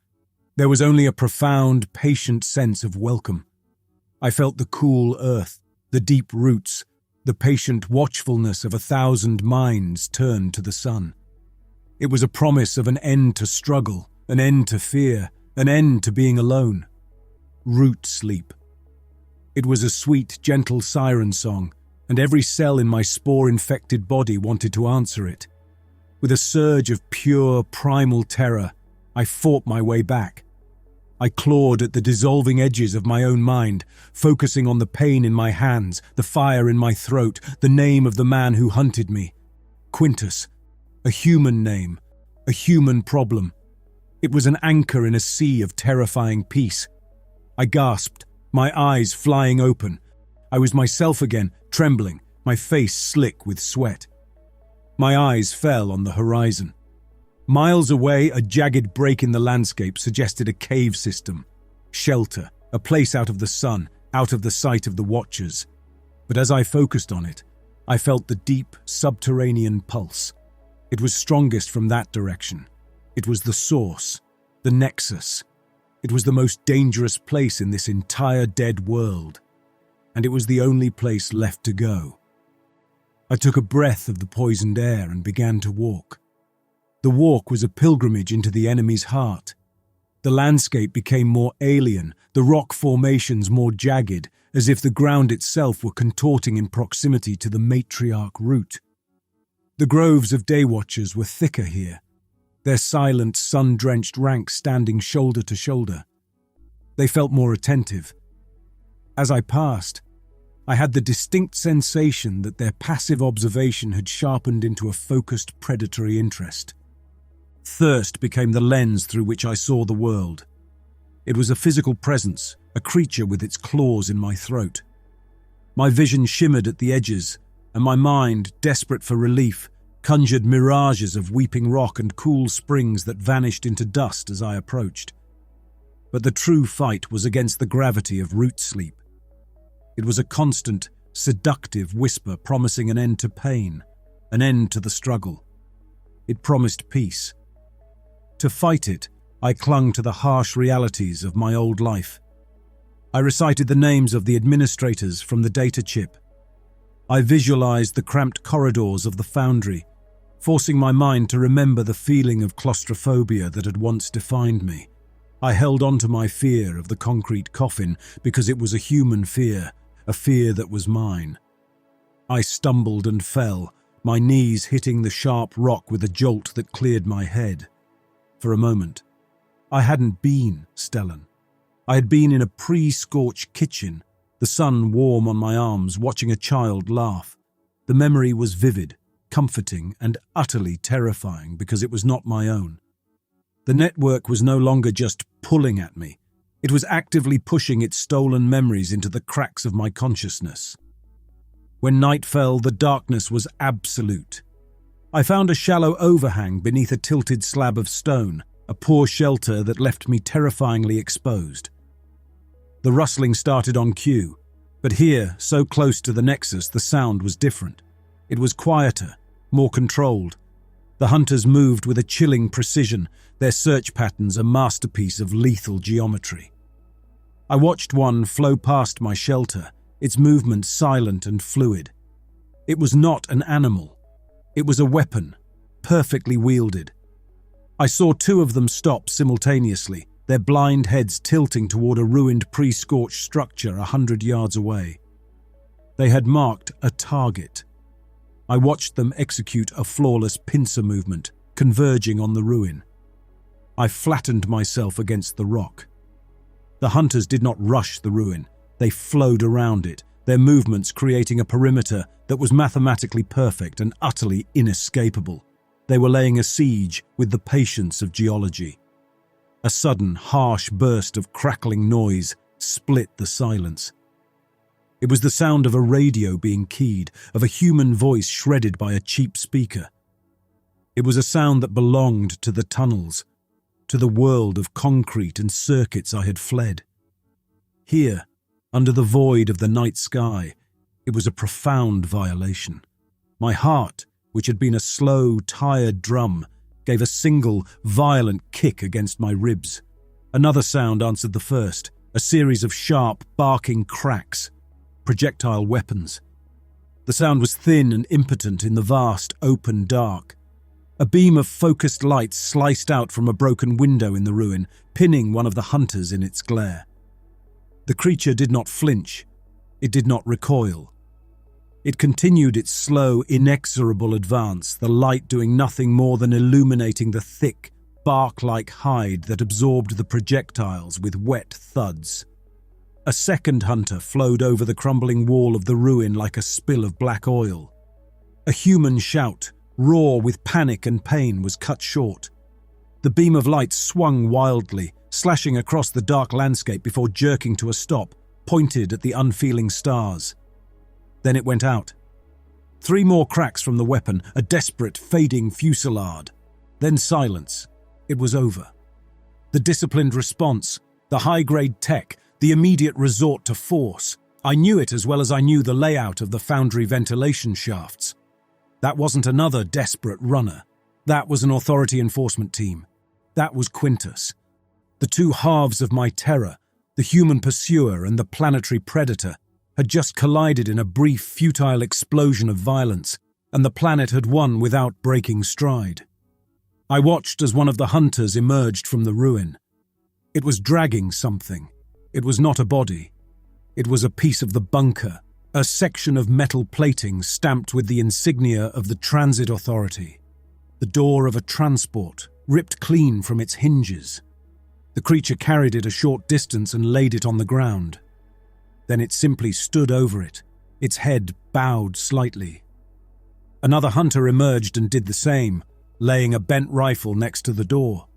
There was only a profound, patient sense of welcome. I felt the cool earth, the deep roots, the patient watchfulness of 1,000 minds turned to the sun. It was a promise of an end to struggle, an end to fear, an end to being alone. Root sleep. It was a sweet, gentle siren song, and every cell in my spore-infected body wanted to answer it. With a surge of pure, primal terror, I fought my way back. I clawed at the dissolving edges of my own mind, focusing on the pain in my hands, the fire in my throat, the name of the man who hunted me. Quintus. A human name. A human problem. It was an anchor in a sea of terrifying peace. I gasped, my eyes flying open. I was myself again, trembling, my face slick with sweat. My eyes fell on the horizon. Miles away, a jagged break in the landscape suggested a cave system. Shelter, a place out of the sun, out of the sight of the watchers. But as I focused on it, I felt the deep, subterranean pulse. It was strongest from that direction. It was the source, the nexus. It was the most dangerous place in this entire dead world. And it was the only place left to go. I took a breath of the poisoned air and began to walk. The walk was a pilgrimage into the enemy's heart. The landscape became more alien, the rock formations more jagged, as if the ground itself were contorting in proximity to the matriarch root. The groves of day watchers were thicker here, their silent, sun-drenched ranks standing shoulder to shoulder. They felt more attentive. As I passed, I had the distinct sensation that their passive observation had sharpened into a focused predatory interest. Thirst became the lens through which I saw the world. It was a physical presence, a creature with its claws in my throat. My vision shimmered at the edges, and my mind, desperate for relief, conjured mirages of weeping rock and cool springs that vanished into dust as I approached. But the true fight was against the gravity of root sleep. It was a constant, seductive whisper promising an end to pain, an end to the struggle. It promised peace. To fight it, I clung to the harsh realities of my old life. I recited the names of the administrators from the data chip. I visualized the cramped corridors of the foundry, forcing my mind to remember the feeling of claustrophobia that had once defined me. I held on to my fear of the concrete coffin because it was a human fear, a fear that was mine. I stumbled and fell, my knees hitting the sharp rock with a jolt that cleared my head. For a moment, I hadn't been Stellan. I had been in a pre-scorched kitchen, the sun warm on my arms, watching a child laugh. The memory was vivid, comforting, and utterly terrifying because it was not my own. The network was no longer just pulling at me. It was actively pushing its stolen memories into the cracks of my consciousness. When night fell, the darkness was absolute. I found a shallow overhang beneath a tilted slab of stone, a poor shelter that left me terrifyingly exposed. The rustling started on cue, but here, so close to the nexus, the sound was different. It was quieter, more controlled. The hunters moved with a chilling precision, their search patterns a masterpiece of lethal geometry. I watched one flow past my shelter, its movement silent and fluid. It was not an animal. It was a weapon, perfectly wielded. I saw two of them stop simultaneously, their blind heads tilting toward a ruined pre-scorched structure 100 yards away. They had marked a target. I watched them execute a flawless pincer movement, converging on the ruin. I flattened myself against the rock. The hunters did not rush the ruin. They flowed around it, their movements creating a perimeter that was mathematically perfect and utterly inescapable. They were laying a siege with the patience of geology. A sudden, harsh burst of crackling noise split the silence. It was the sound of a radio being keyed, of a human voice shredded by a cheap speaker. It was a sound that belonged to the tunnels, to the world of concrete and circuits I had fled. Here, under the void of the night sky, it was a profound violation. My heart, which had been a slow, tired drum, gave a single, violent kick against my ribs. Another sound answered the first, a series of sharp, barking cracks. Projectile weapons. The sound was thin and impotent in the vast, open dark. A beam of focused light sliced out from a broken window in the ruin, pinning one of the hunters in its glare. The creature did not flinch. It did not recoil. It continued its slow, inexorable advance, the light doing nothing more than illuminating the thick, bark-like hide that absorbed the projectiles with wet thuds. A second hunter flowed over the crumbling wall of the ruin like a spill of black oil. A human shout, raw with panic and pain, was cut short. The beam of light swung wildly, slashing across the dark landscape before jerking to a stop, pointed at the unfeeling stars. Then it went out. 3 more cracks from the weapon, a desperate, fading fusillade. Then silence. It was over. The disciplined response, the high-grade tech, the immediate resort to force. I knew it as well as I knew the layout of the foundry ventilation shafts. That wasn't another desperate runner. That was an authority enforcement team. That was Quintus. The two halves of my terror, the human pursuer and the planetary predator, had just collided in a brief, futile explosion of violence, and the planet had won without breaking stride. I watched as one of the hunters emerged from the ruin. It was dragging something. It was not a body. It was a piece of the bunker, a section of metal plating stamped with the insignia of the Transit Authority. The door of a transport, ripped clean from its hinges. The creature carried it a short distance and laid it on the ground. Then it simply stood over it, its head bowed slightly. Another hunter emerged and did the same, laying a bent rifle next to the door.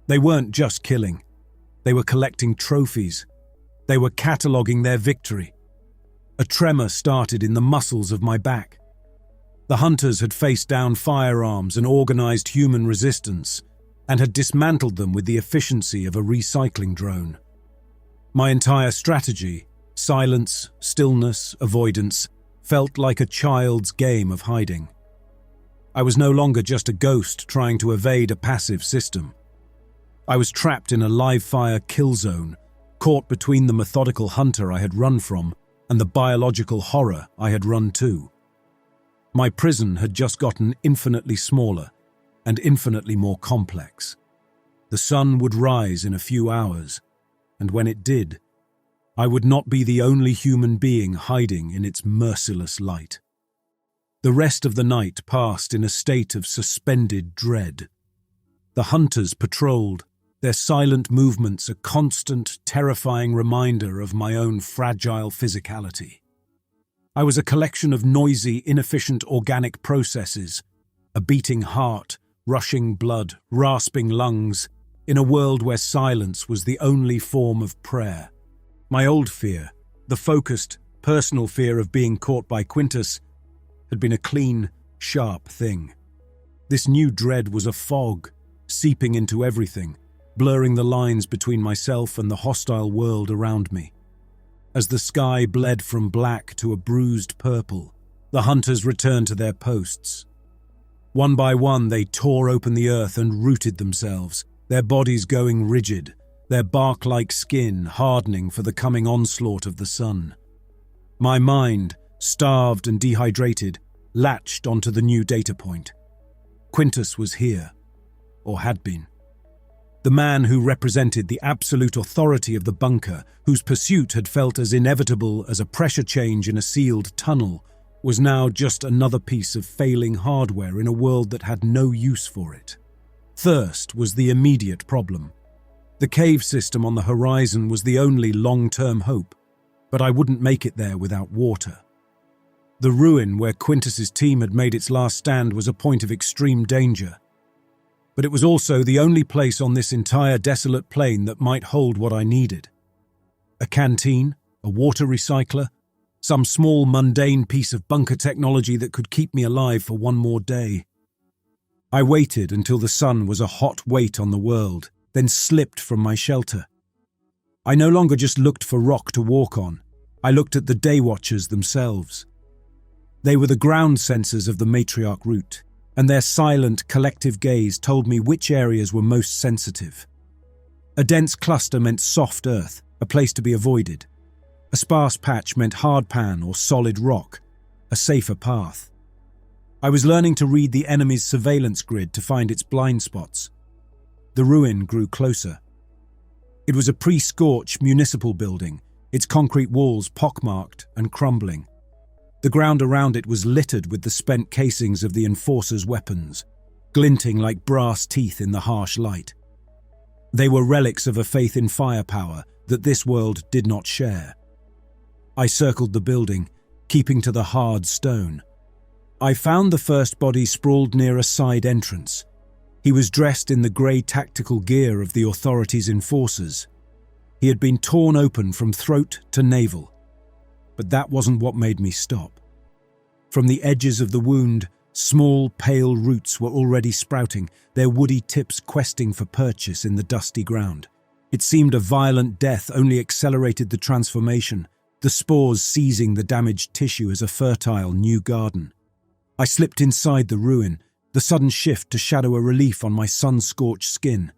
They weren't just killing. They were collecting trophies. They were cataloguing their victory. A tremor started in the muscles of my back. The hunters had faced down firearms and organized human resistance, and had dismantled them with the efficiency of a recycling drone. My entire strategy, silence, stillness, avoidance, felt like a child's game of hiding. I was no longer just a ghost trying to evade a passive system. I was trapped in a live-fire kill zone, caught between the methodical hunter I had run from and the biological horror I had run to. My prison had just gotten infinitely smaller and infinitely more complex. The sun would rise in a few hours, and when it did, I would not be the only human being hiding in its merciless light. The rest of the night passed in a state of suspended dread. The hunters patrolled, their silent movements a constant, terrifying reminder of my own fragile physicality. I was a collection of noisy, inefficient organic processes, a beating heart, rushing blood, rasping lungs, in a world where silence was the only form of prayer. My old fear, the focused, personal fear of being caught by Quintus, had been a clean, sharp thing. This new dread was a fog, seeping into everything, blurring the lines between myself and the hostile world around me. As the sky bled from black to a bruised purple, the hunters returned to their posts. One by one, they tore open the earth and rooted themselves, their bodies going rigid, their bark-like skin hardening for the coming onslaught of the sun. My mind, starved and dehydrated, latched onto the new data point. Quintus was here, or had been. The man who represented the absolute authority of the bunker, whose pursuit had felt as inevitable as a pressure change in a sealed tunnel, was now just another piece of failing hardware in a world that had no use for it. Thirst was the immediate problem. The cave system on the horizon was the only long-term hope, but I wouldn't make it there without water. The ruin where Quintus's team had made its last stand was a point of extreme danger, but it was also the only place on this entire desolate plain that might hold what I needed. A canteen, a water recycler, some small mundane piece of bunker technology that could keep me alive for one more day. I waited until the sun was a hot weight on the world, then slipped from my shelter. I no longer just looked for rock to walk on. I looked at the day watchers themselves. They were the ground sensors of the matriarch route, and their silent, collective gaze told me which areas were most sensitive. A dense cluster meant soft earth, a place to be avoided. A sparse patch meant hard pan or solid rock, a safer path. I was learning to read the enemy's surveillance grid to find its blind spots. The ruin grew closer. It was a pre-scorched municipal building, its concrete walls pockmarked and crumbling. The ground around it was littered with the spent casings of the enforcers' weapons, glinting like brass teeth in the harsh light. They were relics of a faith in firepower that this world did not share. I circled the building, keeping to the hard stone. I found the first body sprawled near a side entrance. He was dressed in the grey tactical gear of the authorities' enforcers. He had been torn open from throat to navel. But that wasn't what made me stop. From the edges of the wound, small, pale roots were already sprouting, their woody tips questing for purchase in the dusty ground. It seemed a violent death only accelerated the transformation, the spores seizing the damaged tissue as a fertile new garden. I slipped inside the ruin, the sudden shift to shadow a relief on my sun-scorched skin.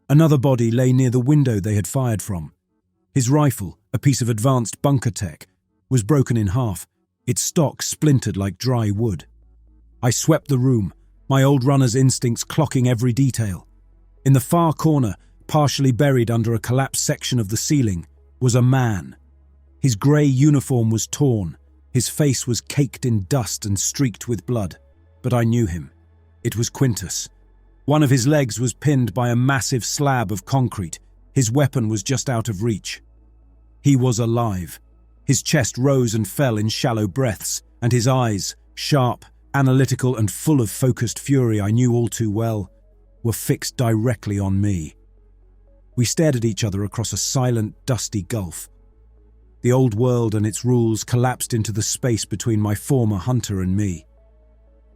Another body lay near the window they had fired from. His rifle, a piece of advanced bunker tech, was broken in half, its stock splintered like dry wood. I swept the room, my old runner's instincts clocking every detail. In the far corner, partially buried under a collapsed section of the ceiling, was a man. His grey uniform was torn, his face was caked in dust and streaked with blood, but I knew him. It was Quintus. One of his legs was pinned by a massive slab of concrete. His weapon was just out of reach. He was alive. His chest rose and fell in shallow breaths, and his eyes, sharp, analytical and full of focused fury I knew all too well, were fixed directly on me. We stared at each other across a silent, dusty gulf. The old world and its rules collapsed into the space between my former hunter and me.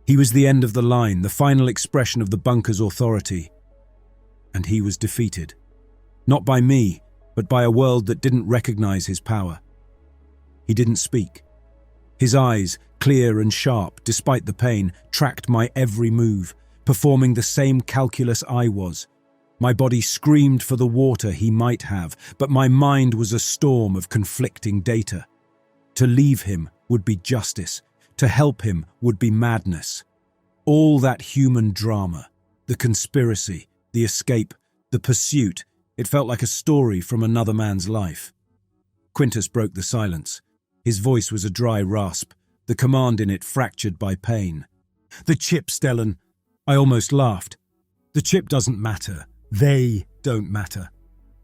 He was the end of the line, the final expression of the bunker's authority. And he was defeated. Not by me, but by a world that didn't recognize his power. He didn't speak. His eyes, clear and sharp, despite the pain, tracked my every move, performing the same calculus I was. My body screamed for the water he might have, but my mind was a storm of conflicting data. To leave him would be justice. To help him would be madness. All that human drama, the conspiracy, the escape, the pursuit, it felt like a story from another man's life. Quintus broke the silence. His voice was a dry rasp, the command in it fractured by pain. "The chip, Stellan." I almost laughed. "The chip doesn't matter. They don't matter."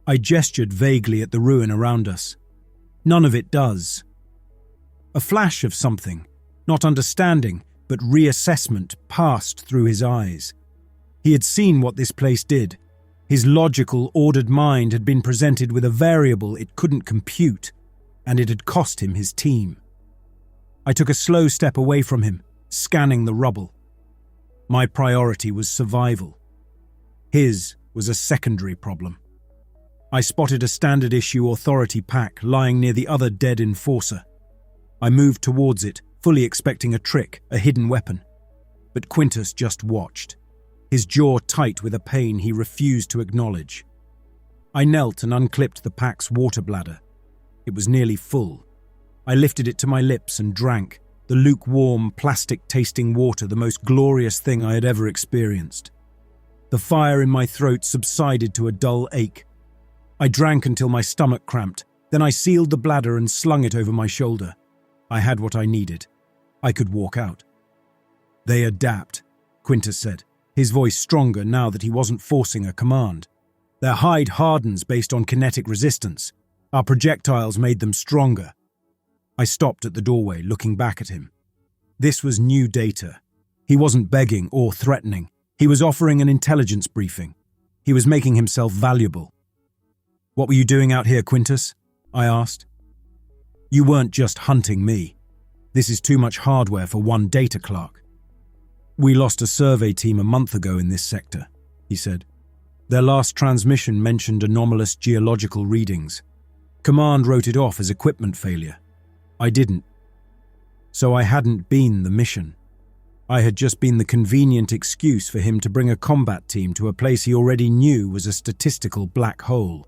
I gestured vaguely at the ruin around us. "None of it does." A flash of something, not understanding, but reassessment, passed through his eyes. He had seen what this place did. His logical, ordered mind had been presented with a variable it couldn't compute, and it had cost him his team. I took a slow step away from him, scanning the rubble. My priority was survival. His was a secondary problem. I spotted a standard-issue authority pack lying near the other dead enforcer. I moved towards it, fully expecting a trick, a hidden weapon. But Quintus just watched, his jaw tight with a pain he refused to acknowledge. I knelt and unclipped the pack's water bladder. It was nearly full. I lifted it to my lips and drank, the lukewarm, plastic-tasting water, the most glorious thing I had ever experienced. The fire in my throat subsided to a dull ache. I drank until my stomach cramped, then I sealed the bladder and slung it over my shoulder. I had what I needed. I could walk out. "They adapt," Quintus said, his voice stronger now that he wasn't forcing a command. "Their hide hardens based on kinetic resistance. Our projectiles made them stronger." I stopped at the doorway, looking back at him. This was new data. He wasn't begging or threatening. He was offering an intelligence briefing. He was making himself valuable. "What were you doing out here, Quintus?" I asked. "You weren't just hunting me. This is too much hardware for one data clerk." "We lost a survey team a month ago in this sector," he said. "Their last transmission mentioned anomalous geological readings. Command wrote it off as equipment failure. I didn't. So I hadn't been the mission. I had just been the convenient excuse for him to bring a combat team to a place he already knew was a statistical black hole.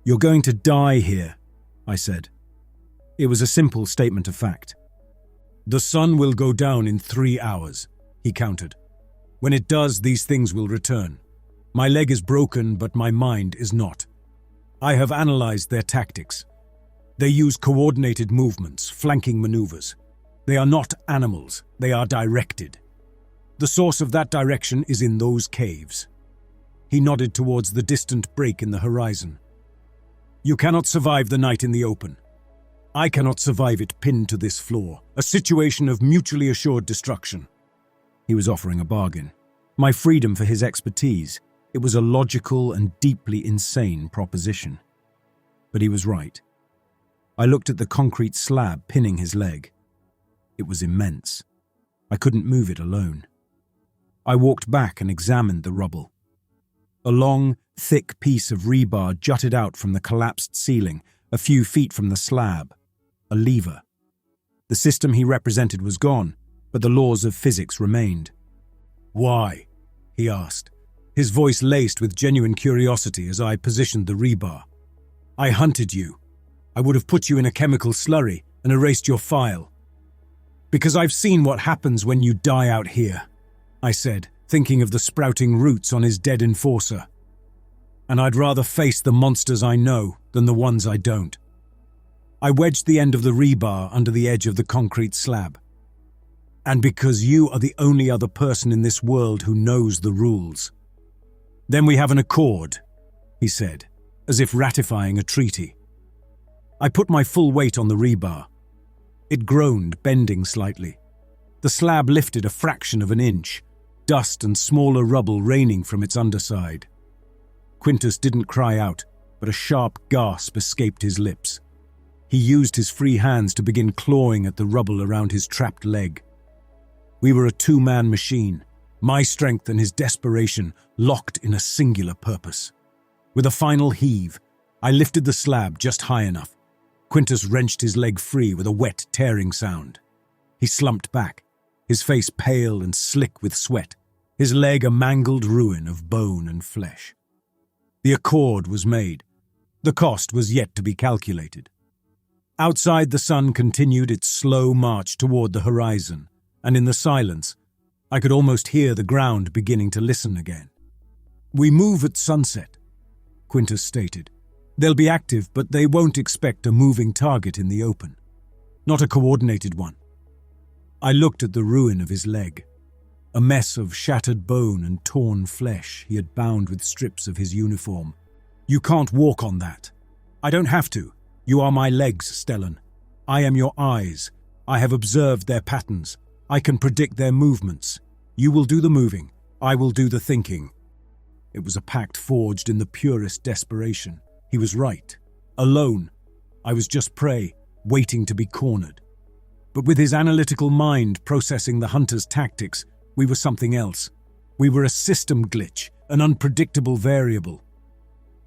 "You're going to die here," I said. It was a simple statement of fact. "The sun will go down in 3 hours," he countered. "When it does, these things will return. My leg is broken, but my mind is not. I have analyzed their tactics. They use coordinated movements, flanking maneuvers. They are not animals, they are directed. The source of that direction is in those caves." He nodded towards the distant break in the horizon. "You cannot survive the night in the open. I cannot survive it pinned to this floor, a situation of mutually assured destruction." He was offering a bargain. My freedom for his expertise. It was a logical and deeply insane proposition. But he was right. I looked at the concrete slab pinning his leg. It was immense. I couldn't move it alone. I walked back and examined the rubble. A long, thick piece of rebar jutted out from the collapsed ceiling, a few feet from the slab. A lever. The system he represented was gone, but the laws of physics remained. "Why?" he asked, his voice laced with genuine curiosity as I positioned the rebar. "I hunted you. I would have put you in a chemical slurry and erased your file. Because I've seen what happens when you die out here," I said, thinking of the sprouting roots on his dead enforcer. "And I'd rather face the monsters I know than the ones I don't." I wedged the end of the rebar under the edge of the concrete slab. "And because you are the only other person in this world who knows the rules." "Then we have an accord," he said, as if ratifying a treaty. I put my full weight on the rebar. It groaned, bending slightly. The slab lifted a fraction of an inch, dust and smaller rubble raining from its underside. Quintus didn't cry out, but a sharp gasp escaped his lips. He used his free hands to begin clawing at the rubble around his trapped leg. We were a two-man machine, my strength and his desperation locked in a singular purpose. With a final heave, I lifted the slab just high enough. Quintus wrenched his leg free with a wet, tearing sound. He slumped back, his face pale and slick with sweat, his leg a mangled ruin of bone and flesh. The accord was made. The cost was yet to be calculated. Outside, the sun continued its slow march toward the horizon, and in the silence, I could almost hear the ground beginning to listen again. "We move at sunset," Quintus stated. "They'll be active, but they won't expect a moving target in the open. Not a coordinated one." I looked at the ruin of his leg, a mess of shattered bone and torn flesh he had bound with strips of his uniform. "You can't walk on that." "I don't have to. You are my legs, Stellan. I am your eyes. I have observed their patterns. I can predict their movements. You will do the moving. I will do the thinking." It was a pact forged in the purest desperation. He was right. Alone, I was just prey, waiting to be cornered. But with his analytical mind processing the hunter's tactics, we were something else. We were a system glitch, an unpredictable variable.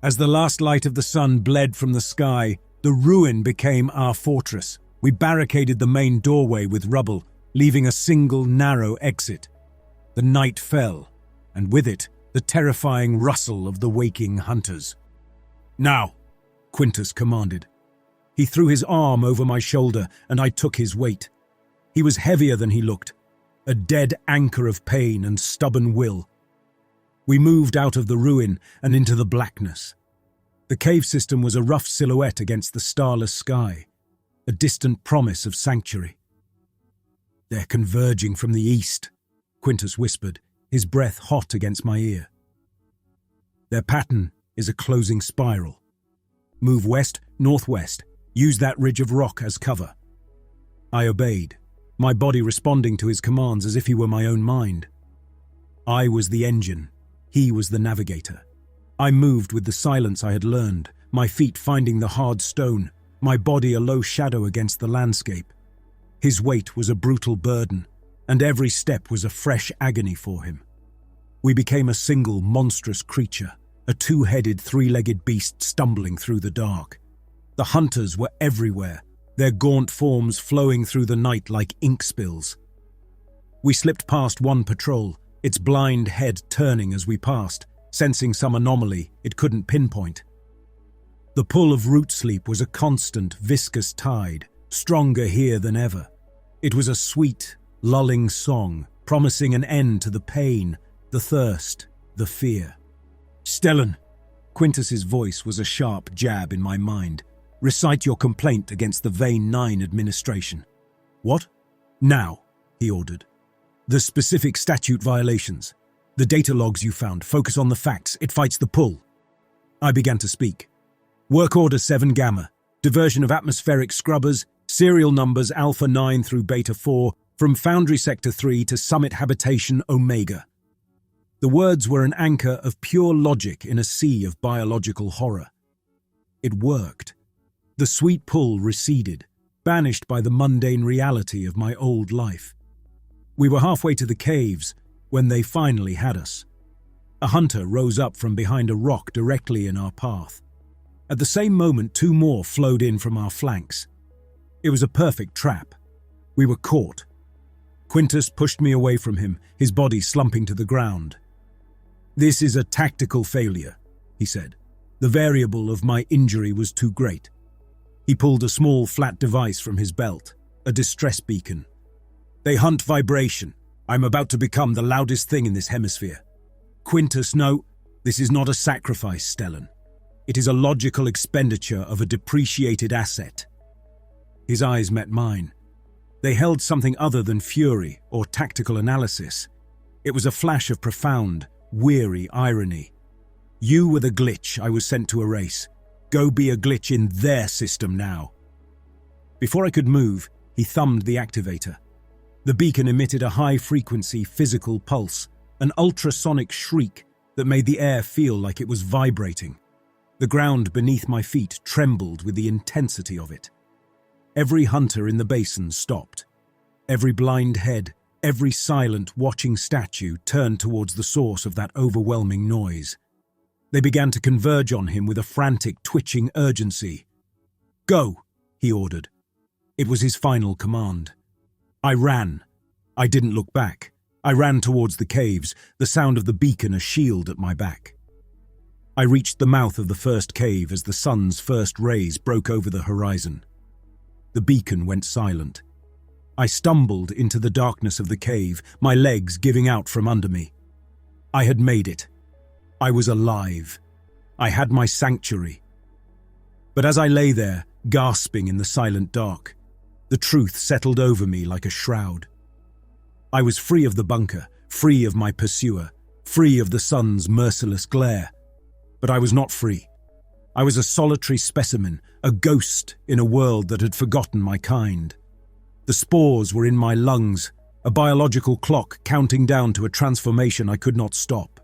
As the last light of the sun bled from the sky, the ruin became our fortress. We barricaded the main doorway with rubble, leaving a single narrow exit. The night fell, and with it, the terrifying rustle of the waking hunters. "Now," Quintus commanded. He threw his arm over my shoulder, and I took his weight. He was heavier than he looked, a dead anchor of pain and stubborn will. We moved out of the ruin and into the blackness. The cave system was a rough silhouette against the starless sky, a distant promise of sanctuary. "They're converging from the east," Quintus whispered, his breath hot against my ear. "Their pattern is a closing spiral. Move west, northwest. Use that ridge of rock as cover." I obeyed, my body responding to his commands as if he were my own mind. I was the engine, he was the navigator. I moved with the silence I had learned, my feet finding the hard stone, my body a low shadow against the landscape. His weight was a brutal burden, and every step was a fresh agony for him. We became a single monstrous creature, a two-headed, three-legged beast stumbling through the dark. The hunters were everywhere, their gaunt forms flowing through the night like ink spills. We slipped past one patrol, its blind head turning as we passed, sensing some anomaly it couldn't pinpoint. The pull of root sleep was a constant, viscous tide, stronger here than ever. It was a sweet, lulling song, promising an end to the pain, the thirst, the fear. "Stellan," Quintus's voice was a sharp jab in my mind. "Recite your complaint against the Vein 9 administration." "What?" "Now," he ordered. "The specific statute violations. The data logs you found, focus on the facts. It fights the pull." I began to speak. "Work Order 7 Gamma. Diversion of atmospheric scrubbers. Serial numbers Alpha 9 through Beta 4. From Foundry Sector 3 to Summit Habitation Omega." The words were an anchor of pure logic in a sea of biological horror. It worked. The sweet pull receded, banished by the mundane reality of my old life. We were halfway to the caves when they finally had us. A hunter rose up from behind a rock directly in our path. At the same moment, two more flowed in from our flanks. It was a perfect trap. We were caught. Quintus pushed me away from him, his body slumping to the ground. "This is a tactical failure," he said. "The variable of my injury was too great." He pulled a small flat device from his belt, a distress beacon. "They hunt vibration. I'm about to become the loudest thing in this hemisphere." "Quintus, no, this is not a sacrifice, Stellan. It is a logical expenditure of a depreciated asset." His eyes met mine. They held something other than fury or tactical analysis. It was a flash of profound, weary irony. "You were the glitch I was sent to erase. Go be a glitch in their system now." Before I could move, he thumbed the activator. The beacon emitted a high-frequency physical pulse, an ultrasonic shriek that made the air feel like it was vibrating. The ground beneath my feet trembled with the intensity of it. Every hunter in the basin stopped. Every blind head, every silent, watching statue turned towards the source of that overwhelming noise. They began to converge on him with a frantic, twitching urgency. "Go," he ordered. It was his final command. I ran. I didn't look back. I ran towards the caves, the sound of the beacon a shield at my back. I reached the mouth of the first cave as the sun's first rays broke over the horizon. The beacon went silent. I stumbled into the darkness of the cave, my legs giving out from under me. I had made it. I was alive. I had my sanctuary. But as I lay there, gasping in the silent dark, the truth settled over me like a shroud. I was free of the bunker, free of my pursuer, free of the sun's merciless glare. But I was not free. I was a solitary specimen, a ghost in a world that had forgotten my kind. The spores were in my lungs, a biological clock counting down to a transformation I could not stop.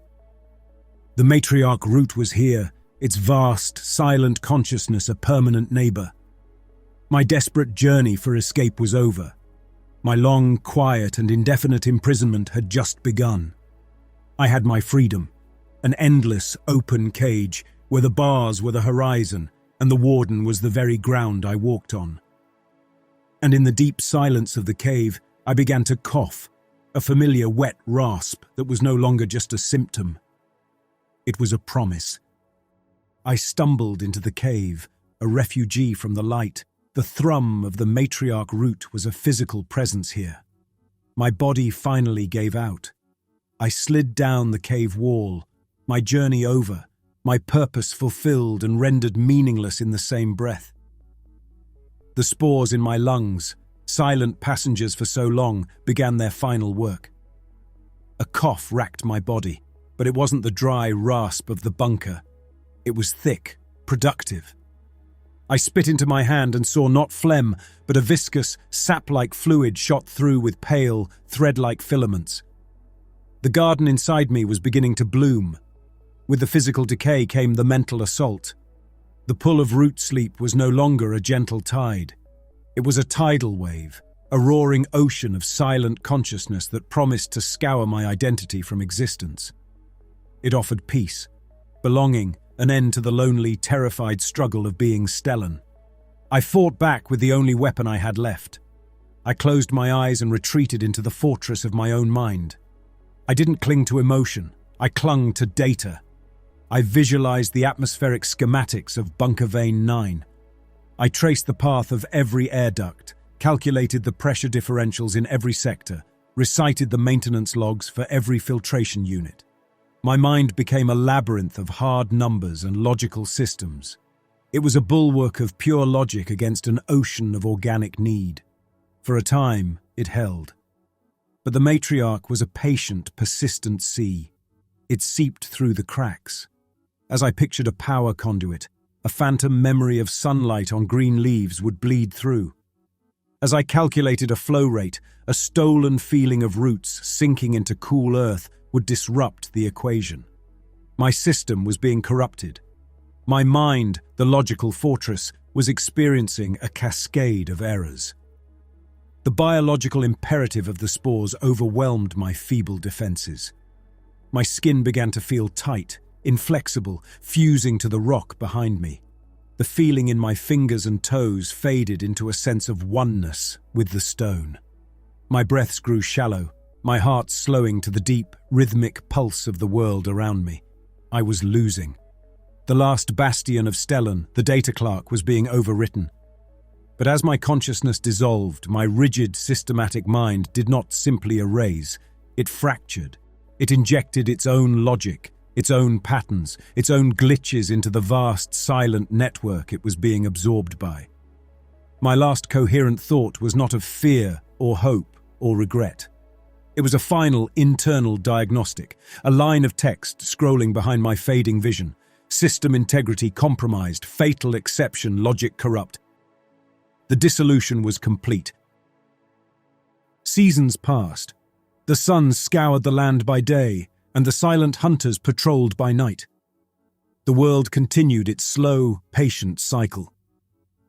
The matriarch root was here, its vast, silent consciousness a permanent neighbor. My desperate journey for escape was over. My long, quiet, and indefinite imprisonment had just begun. I had my freedom, an endless, open cage where the bars were the horizon and the warden was the very ground I walked on. And in the deep silence of the cave, I began to cough, a familiar wet rasp that was no longer just a symptom. It was a promise. I stumbled into the cave, a refugee from the light. The thrum of the matriarch root was a physical presence here. My body finally gave out. I slid down the cave wall, my journey over, my purpose fulfilled and rendered meaningless in the same breath. The spores in my lungs, silent passengers for so long, began their final work. A cough racked my body, but it wasn't the dry rasp of the bunker. It was thick, productive. I spit into my hand and saw not phlegm, but a viscous, sap-like fluid shot through with pale, thread-like filaments. The garden inside me was beginning to bloom. With the physical decay came the mental assault. The pull of root sleep was no longer a gentle tide. It was a tidal wave, a roaring ocean of silent consciousness that promised to scour my identity from existence. It offered peace, belonging, an end to the lonely, terrified struggle of being Stellan. I fought back with the only weapon I had left. I closed my eyes and retreated into the fortress of my own mind. I didn't cling to emotion. I clung to data. I visualized the atmospheric schematics of Bunker Vein 9. I traced the path of every air duct, calculated the pressure differentials in every sector, recited the maintenance logs for every filtration unit. My mind became a labyrinth of hard numbers and logical systems. It was a bulwark of pure logic against an ocean of organic need. For a time, it held. But the matriarch was a patient, persistent sea. It seeped through the cracks. As I pictured a power conduit, a phantom memory of sunlight on green leaves would bleed through. As I calculated a flow rate, a stolen feeling of roots sinking into cool earth would disrupt the equation. My system was being corrupted. My mind, the logical fortress, was experiencing a cascade of errors. The biological imperative of the spores overwhelmed my feeble defenses. My skin began to feel tight, inflexible, fusing to the rock behind me. The feeling in my fingers and toes faded into a sense of oneness with the stone. My breaths grew shallow, my heart slowing to the deep, rhythmic pulse of the world around me. I was losing. The last bastion of Stellan, the data clerk, was being overwritten. But as my consciousness dissolved, my rigid, systematic mind did not simply erase, it fractured. It injected its own logic, its own patterns, its own glitches into the vast, silent network it was being absorbed by. My last coherent thought was not of fear or hope or regret. It was a final, internal diagnostic, a line of text scrolling behind my fading vision. System integrity compromised, fatal exception, logic corrupt. The dissolution was complete. Seasons passed. The sun scoured the land by day, and the silent hunters patrolled by night. The world continued its slow, patient cycle.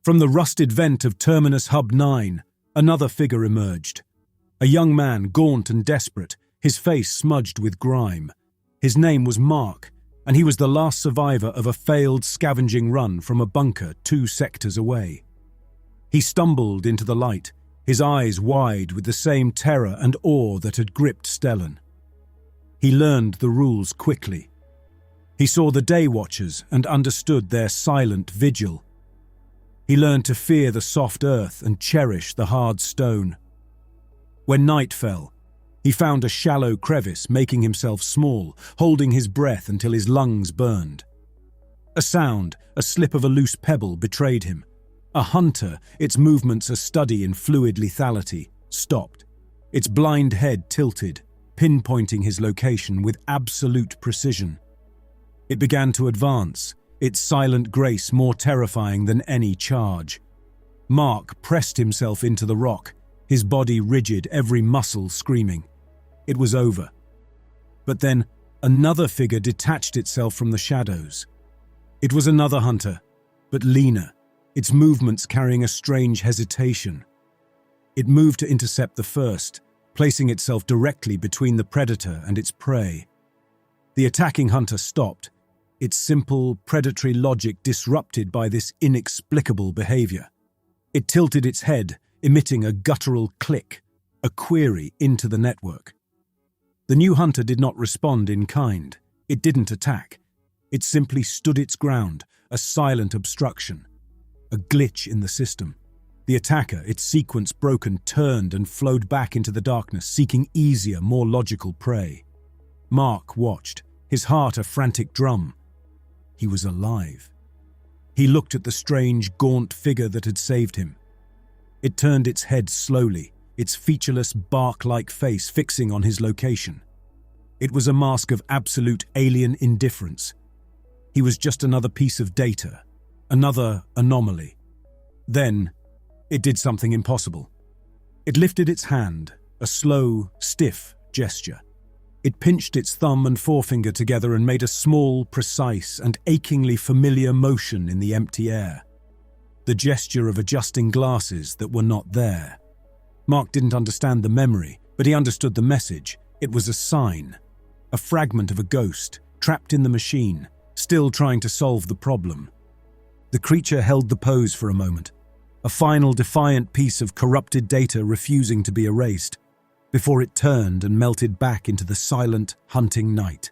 From the rusted vent of Terminus Hub 9, another figure emerged. A young man, gaunt and desperate, his face smudged with grime. His name was Mark, and he was the last survivor of a failed scavenging run from a bunker 2 sectors away. He stumbled into the light, his eyes wide with the same terror and awe that had gripped Stellan. He learned the rules quickly. He saw the Day Watchers and understood their silent vigil. He learned to fear the soft earth and cherish the hard stone. When night fell, he found a shallow crevice, making himself small, holding his breath until his lungs burned. A sound, a slip of a loose pebble, betrayed him. A hunter, its movements a study in fluid lethality, stopped. Its blind head tilted, pinpointing his location with absolute precision. It began to advance, its silent grace more terrifying than any charge. Mark pressed himself into the rock, his body rigid, every muscle screaming. It was over. But then, another figure detached itself from the shadows. It was another hunter, but leaner, its movements carrying a strange hesitation. It moved to intercept the first, placing itself directly between the predator and its prey. The attacking hunter stopped, its simple, predatory logic disrupted by this inexplicable behavior. It tilted its head, emitting a guttural click, a query into the network. The new hunter did not respond in kind. It didn't attack. It simply stood its ground, a silent obstruction, a glitch in the system. The attacker, its sequence broken, turned and flowed back into the darkness, seeking easier, more logical prey. Mark watched, his heart a frantic drum. He was alive. He looked at the strange, gaunt figure that had saved him. It turned its head slowly, its featureless, bark-like face fixing on his location. It was a mask of absolute alien indifference. He was just another piece of data, another anomaly. Then, it did something impossible. It lifted its hand, a slow, stiff gesture. It pinched its thumb and forefinger together and made a small, precise, and achingly familiar motion in the empty air. The gesture of adjusting glasses that were not there. Mark didn't understand the memory, but he understood the message. It was a sign, a fragment of a ghost, trapped in the machine, still trying to solve the problem. The creature held the pose for a moment, a final defiant piece of corrupted data refusing to be erased, before it turned and melted back into the silent, hunting night.